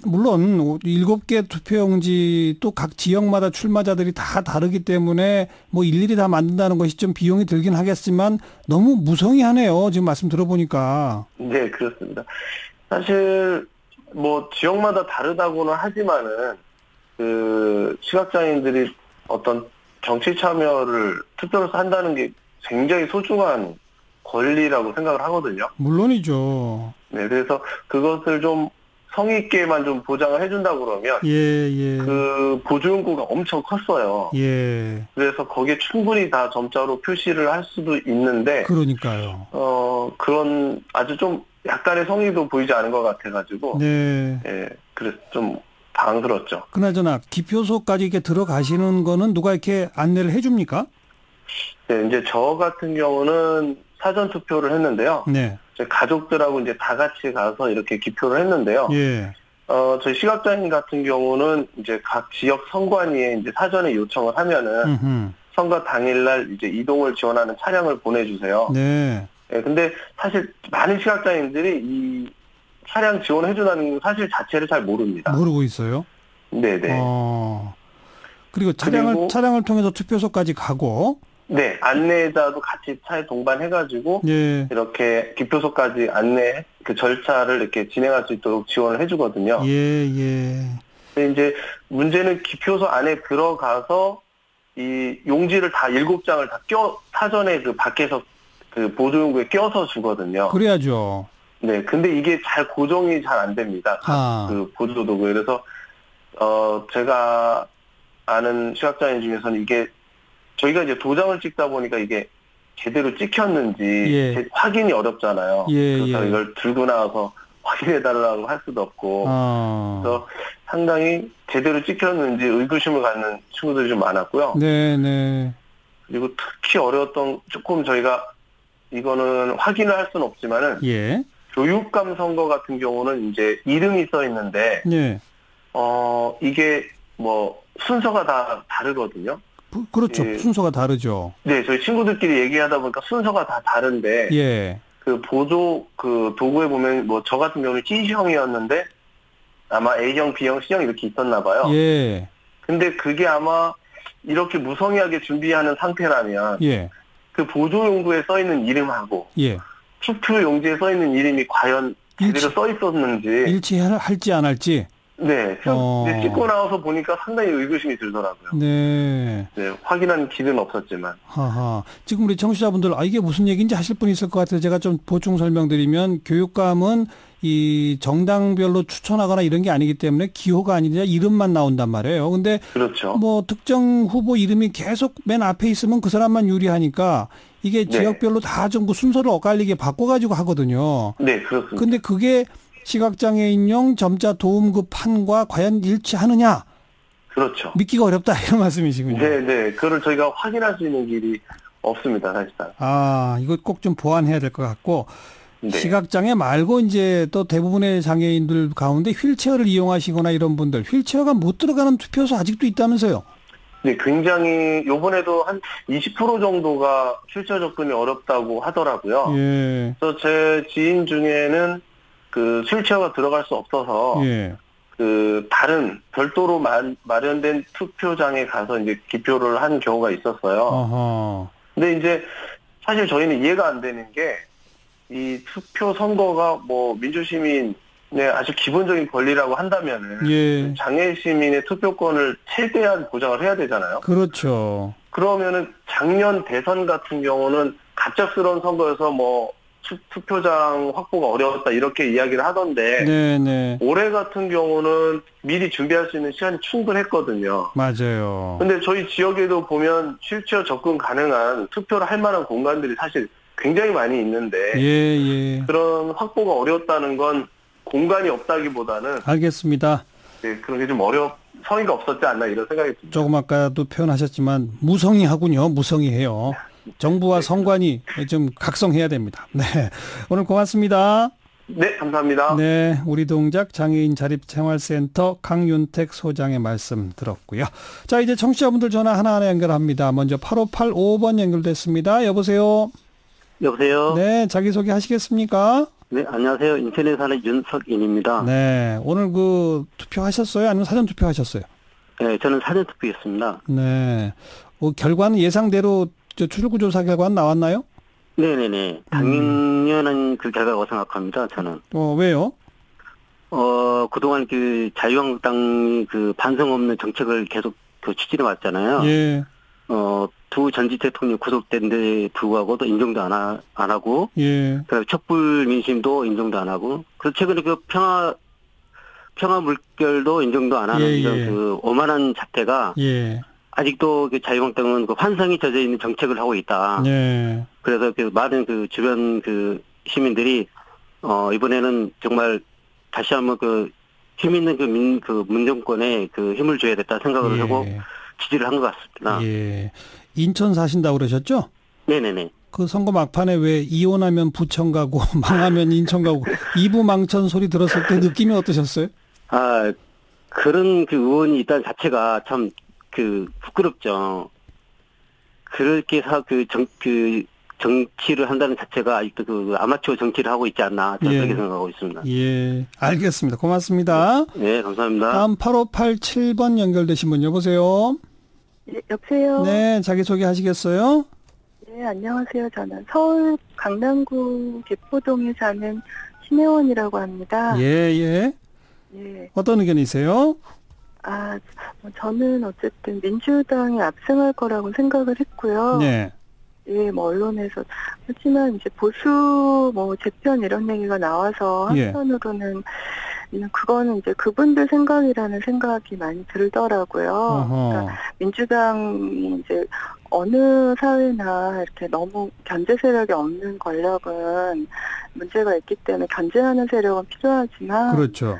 물론 7개 투표용지 또 각 지역마다 출마자들이 다 다르기 때문에 뭐 일일이 다 만든다는 것이 좀 비용이 들긴 하겠지만 너무 무성의하네요. 지금 말씀 들어보니까. 네, 그렇습니다. 사실 뭐 지역마다 다르다고는 하지만은 시각장애인들이 어떤 정치 참여를 투표로서 한다는 게 굉장히 소중한 권리라고 생각을 하거든요. 물론이죠. 네, 그래서 그것을 좀 성의 있게만 좀 보장을 해준다고 그러면 그 보조용구가 엄청 컸어요. 예. 그래서 거기에 충분히 다 점자로 표시를 할 수도 있는데 그러니까요. 그런 아주 좀 약간의 성의도 보이지 않은 것 같아가지고 네. 예, 그래서 좀 당황스럽죠. 그나저나 기표소까지 이렇게 들어가시는 거는 누가 이렇게 안내를 해줍니까? 네, 이제 저 같은 경우는 사전 투표를 했는데요. 네. 저희 가족들하고 이제 다 같이 가서 이렇게 기표를 했는데요. 예. 저희 시각장애인 같은 경우는 이제 각 지역 선관위에 이제 사전에 요청을 하면은 선거 당일날 이제 이동을 지원하는 차량을 보내주세요. 네. 예, 근데 사실 많은 시각장애인들이 이 차량 지원해준다는 사실 자체를 잘 모릅니다. 모르고 있어요? 네네. 그리고 차량을 통해서 투표소까지 가고. 네, 안내자도 같이 차에 동반해가지고 이렇게 기표소까지 안내 그 절차를 이렇게 진행할 수 있도록 지원을 해주거든요. 예. 근데 이제 문제는 기표소 안에 들어가서 이 용지를 다 7장을 다 사전에 그 밖에서 그 보조용구에 껴서 주거든요. 그래야죠. 네, 근데 이게 잘 고정이 잘 안 됩니다. 그 보조도구. 그래서 제가 아는 시각장애인 중에서는 이게 저희가 이제 도장을 찍다 보니까 이게 제대로 찍혔는지 확인이 어렵잖아요. 그래서 이걸 들고 나와서 확인해달라고 할 수도 없고 그래서 상당히 제대로 찍혔는지 의구심을 갖는 친구들이 좀 많았고요. 네. 그리고 특히 어려웠던 조금 저희가 이거는 확인을 할 수는 없지만은 교육감 선거 같은 경우는 이제 이름이 써 있는데 이게 뭐 순서가 다 다르거든요. 그렇죠. 순서가 다르죠. 네, 저희 친구들끼리 얘기하다 보니까 순서가 다 다른데 그 보조 그 도구에 보면 뭐 저 같은 경우는 C형이었는데 아마 A형, B형, C형 이렇게 있었나 봐요. 근데 그게 아마 이렇게 무성의하게 준비하는 상태라면 그 보조 용구에 써 있는 이름하고 투표 용지에 써 있는 이름이 과연 제대로 써 있었는지 일치할지 안 할지 네, 찍고 나와서 보니까 상당히 의구심이 들더라고요. 네, 확인하는 길은 없었지만. 지금 우리 청취자분들 이게 무슨 얘기인지 하실 분이 있을 것 같아서 제가 좀 보충 설명드리면 교육감은 이 정당별로 추천하거나 이런 게 아니기 때문에 기호가 아니라 이름만 나온단 말이에요. 근데 뭐 특정 후보 이름이 계속 맨 앞에 있으면 그 사람만 유리하니까 이게 지역별로 다 좀 그 순서를 엇갈리게 바꿔가지고 하거든요. 네, 그렇습니다. 근데 그게 시각장애인용 점자 도움급 판과 과연 일치하느냐? 그렇죠. 믿기가 어렵다 이런 말씀이시군요. 네. 그걸 저희가 확인할 수 있는 길이 없습니다, 사실상. 이거 꼭 좀 보완해야 될 것 같고 네. 시각장애 말고 이제 또 대부분의 장애인들 가운데 휠체어를 이용하시거나 이런 분들 휠체어가 못 들어가는 투표소 아직도 있다면서요? 네, 굉장히 요번에도 한 20% 정도가 휠체어 접근이 어렵다고 하더라고요. 예. 그래서 제 지인 중에는 그 휠체어가 들어갈 수 없어서 예. 그 다른 별도로 마련된 투표장에 가서 이제 기표를 한 경우가 있었어요. 어허. 근데 이제 사실 저희는 이해가 안 되는 게 이 투표 선거가 뭐 민주시민의 아주 기본적인 권리라고 한다면은 예. 장애 시민의 투표권을 최대한 보장을 해야 되잖아요. 그렇죠. 그러면은 작년 대선 같은 경우는 갑작스러운 선거여서 뭐 투표장 확보가 어려웠다 이렇게 이야기를 하던데 네네. 올해 같은 경우는 미리 준비할 수 있는 시간이 충분했거든요. 맞아요. 근데 저희 지역에도 보면 휠체어 접근 가능한 투표를 할 만한 공간들이 사실 굉장히 많이 있는데 예. 그런 확보가 어려웠다는 건 공간이 없다기보다는 알겠습니다. 네, 그런 게 좀 성의가 없었지 않나 이런 생각이 듭니다. 조금 아까도 표현하셨지만 무성의하군요. 무성의해요. 정부와 성관이 좀 각성해야 됩니다. 네, 오늘 고맙습니다. 네, 감사합니다. 네, 우리 동작 장애인 자립생활센터 강윤택 소장의 말씀 들었고요. 자, 이제 청취자분들 전화 하나하나 연결합니다. 먼저 8585번 연결됐습니다. 여보세요? 여보세요? 네, 자기소개 하시겠습니까? 네, 안녕하세요. 인천에 사는 윤석인입니다. 네, 오늘 그 투표하셨어요? 아니면 사전 투표하셨어요? 네, 저는 사전 투표했습니다. 네, 결과는 예상대로 출구조사 결과는 나왔나요? 네네네. 당연한 그 결과라고 생각합니다, 저는. 왜요? 그동안 그 자유한국당이 그 반성 없는 정책을 계속 그 추진해 왔잖아요. 예. 두 전직 대통령이 구속된 데 불구하고도 인정도 안 하고. 예. 그다음에 촛불 민심도 인정도 안 하고. 그래서 최근에 그 평화 물결도 인정도 안 하는 이런 그 오만한 자태가. 예. 아직도 그 자유한국당은 그 환상이 젖어 있는 정책을 하고 있다. 네. 그래서 그 많은 그 주변 그 시민들이 이번에는 정말 다시 한번 그 힘 있는 그 문정권에 그 힘을 줘야 됐다 생각을 하고 지지를 한 것 같습니다. 예. 인천 사신다고 그러셨죠? 네네네. 그 선거 막판에 왜 이혼하면 부천 가고 망하면 인천 가고 이부망천 소리 들었을 때 느낌이 어떠셨어요? 그런 그 의원이 있다는 자체가 참 그 부끄럽죠. 그렇게 정치를 한다는 자체가 아직도 그 아마추어 정치를 하고 있지 않나 저는 그렇게 생각하고 있습니다. 예, 알겠습니다. 고맙습니다. 네, 감사합니다. 다음 8587번 연결되신 분 여보세요. 네, 여보세요. 네, 자기소개 하시겠어요? 네, 안녕하세요. 저는 서울 강남구 개포동에 사는 신혜원이라고 합니다. 예. 어떤 의견이세요? 저는 어쨌든 민주당이 압승할 거라고 생각을 했고요. 네. 예, 뭐 언론에서 하지만 이제 보수 재편 이런 얘기가 나와서 한편으로는 그거는 이제 그분들 생각이라는 생각이 많이 들더라고요. 그러니까 민주당이 이제 어느 사회나 이렇게 너무 견제 세력이 없는 권력은 문제가 있기 때문에 견제하는 세력은 필요하지만 그렇죠.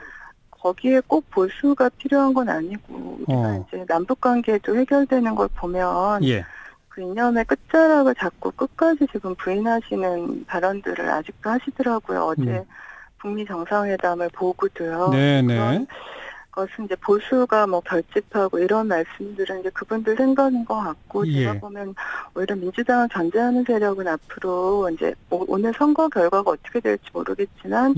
거기에 꼭 보수가 필요한 건 아니고 우리가 이제 남북 관계도 해결되는 걸 보면 그 이념의 끝자락을 잡고 끝까지 지금 부인하시는 발언들을 아직도 하시더라고요. 어제 북미 정상회담을 보고도요. 네네. 것은 이제 보수가 결집하고 이런 말씀들은 이제 그분들 생각인 것 같고 제가 보면 오히려 민주당을 견제하는 세력은 앞으로 이제 오늘 선거 결과가 어떻게 될지 모르겠지만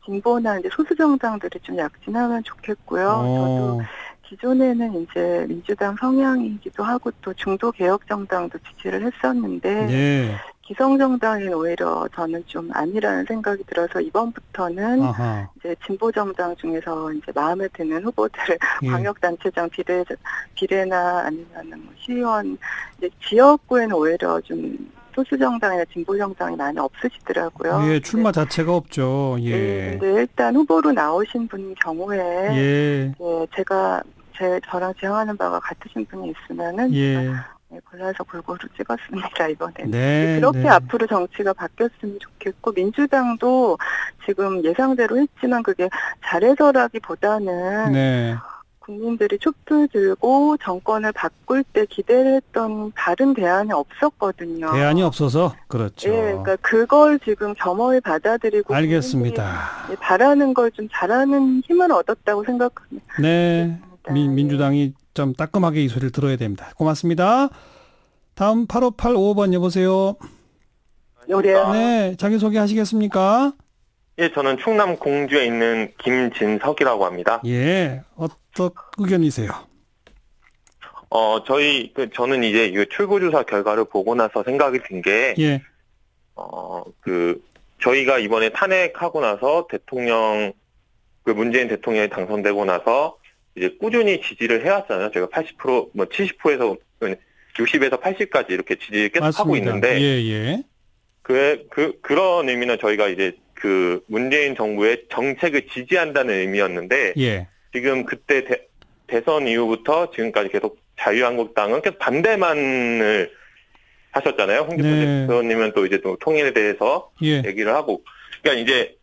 진보나 이제 소수 정당들이 좀 약진하면 좋겠고요. 저도 기존에는 이제 민주당 성향이기도 하고 또 중도 개혁 정당도 지지를 했었는데 기성 정당은 오히려 저는 좀 아니라는 생각이 들어서 이번부터는 이제 진보 정당 중에서 이제 마음에 드는 후보들을 광역단체장 비례나 아니면은 시의원 이제 지역구에는 오히려 좀 소수 정당이나 진보 정당이 많이 없으시더라고요. 출마 자체가 없죠. 근데 일단 후보로 나오신 분 경우에 저랑 지향하는 바가 같으신 분이 있으면은 골라서 골고루 찍었습니다, 이번에는. 그렇게 앞으로 정치가 바뀌었으면 좋겠고, 민주당도 지금 예상대로 했지만 그게 잘해서라기보다는 국민들이 촛불 들고 정권을 바꿀 때 기대를 했던 다른 대안이 없었거든요. 대안이 없어서 그렇죠. 예, 그러니까 그걸 지금 겸허히 받아들이고 알겠습니다. 바라는 걸 좀 잘하는 힘을 얻었다고 생각합니다. 네, 민주당이 좀 따끔하게 이 소리를 들어야 됩니다. 고맙습니다. 다음 8585번 여보세요. 여보세요. 네, 자기소개 하시겠습니까? 예, 저는 충남 공주에 있는 김진석이라고 합니다. 예, 어떤 의견이세요? 저는 이제 이 출구조사 결과를 보고 나서 생각이 든 게, 예. 저희가 이번에 탄핵하고 나서 문재인 대통령이 당선되고 나서 이제 꾸준히 지지를 해왔잖아요. 저희가 80%, 70%에서 60에서 80까지 이렇게 지지를 계속 맞습니다. 하고 있는데, 예. 그런 의미는 저희가 이제 문재인 정부의 정책을 지지한다는 의미였는데, 예. 지금 그때 대선 이후부터 지금까지 계속 자유한국당은 계속 반대만을 하셨잖아요. 홍준표 대표님은 또 이제 또 통일에 대해서 얘기를 하고, 그러니까 이제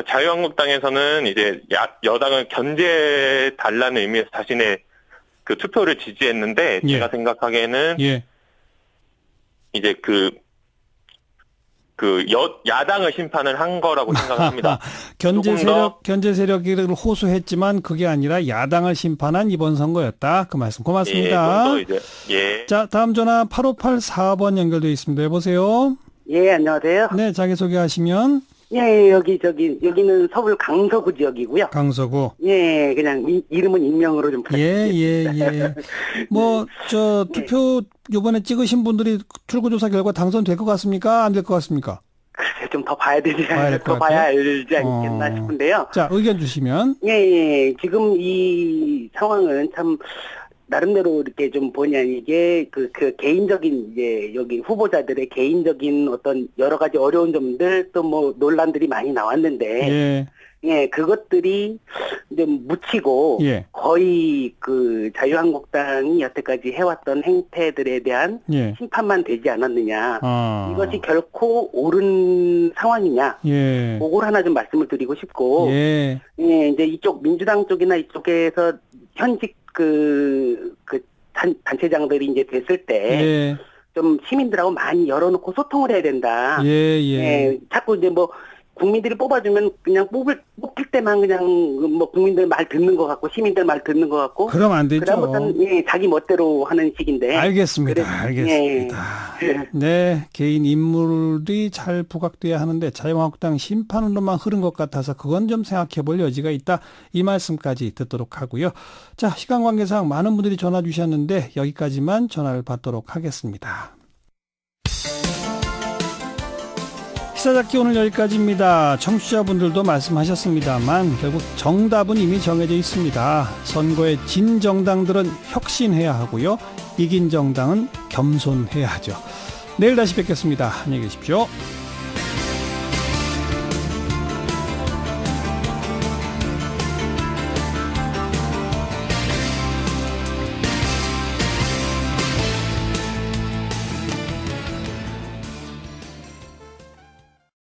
자유한국당에서는 이제 여당을 견제해 달라는 의미에서 자신의 그 투표를 지지했는데, 제가 생각하기에는 이제 야당을 심판을 한 거라고 생각합니다. 견제 세력을 호소했지만 그게 아니라 야당을 심판한 이번 선거였다. 그 말씀 고맙습니다. 자, 다음 전화 8584번 연결되어 있습니다. 여보세요. 예, 안녕하세요. 네, 자기소개하시면. 예, 여기는 서울 강서구 지역이고요. 강서구. 예, 그냥 이름은 익명으로 좀 부탁드립니다. 예. 투표 요번에 찍으신 분들이 출구조사 결과 당선될 것 같습니까? 안 될 것 같습니까? 글쎄, 좀 더 봐야 알지 않겠나 싶은데요. 자, 의견 주시면. 예. 지금 이 상황은 참, 나름대로 이렇게 좀 이게 그 개인적인 이제 여기 후보자들의 개인적인 어떤 여러 가지 어려운 점들 또 뭐 논란들이 많이 나왔는데 그것들이 이제 묻히고 거의 그 자유한국당이 여태까지 해왔던 행태들에 대한 심판만 되지 않았느냐. 이것이 결코 옳은 상황이냐. 그걸 하나 좀 말씀을 드리고 싶고 이제 이쪽 민주당 쪽이나 이쪽에서 현직 단체장들이 이제 됐을 때, 좀 시민들하고 많이 열어놓고 소통을 해야 된다. 자꾸 이제 국민들이 뽑아주면 그냥 뽑힐 때만 그냥 국민들 말 듣는 것 같고 시민들 말 듣는 것 같고. 그럼 안 되죠. 그다음부터는 자기 멋대로 하는 식인데. 알겠습니다. 네, 개인 인물이 잘 부각돼야 하는데 자유한국당 심판으로만 흐른 것 같아서 그건 좀 생각해 볼 여지가 있다. 이 말씀까지 듣도록 하고요. 자, 시간 관계상 많은 분들이 전화 주셨는데 여기까지만 전화를 받도록 하겠습니다. 시사잡기 오늘 여기까지입니다. 청취자분들도 말씀하셨습니다만 결국 정답은 이미 정해져 있습니다. 선거에 진 정당들은 혁신해야 하고요. 이긴 정당은 겸손해야 하죠. 내일 다시 뵙겠습니다. 안녕히 계십시오.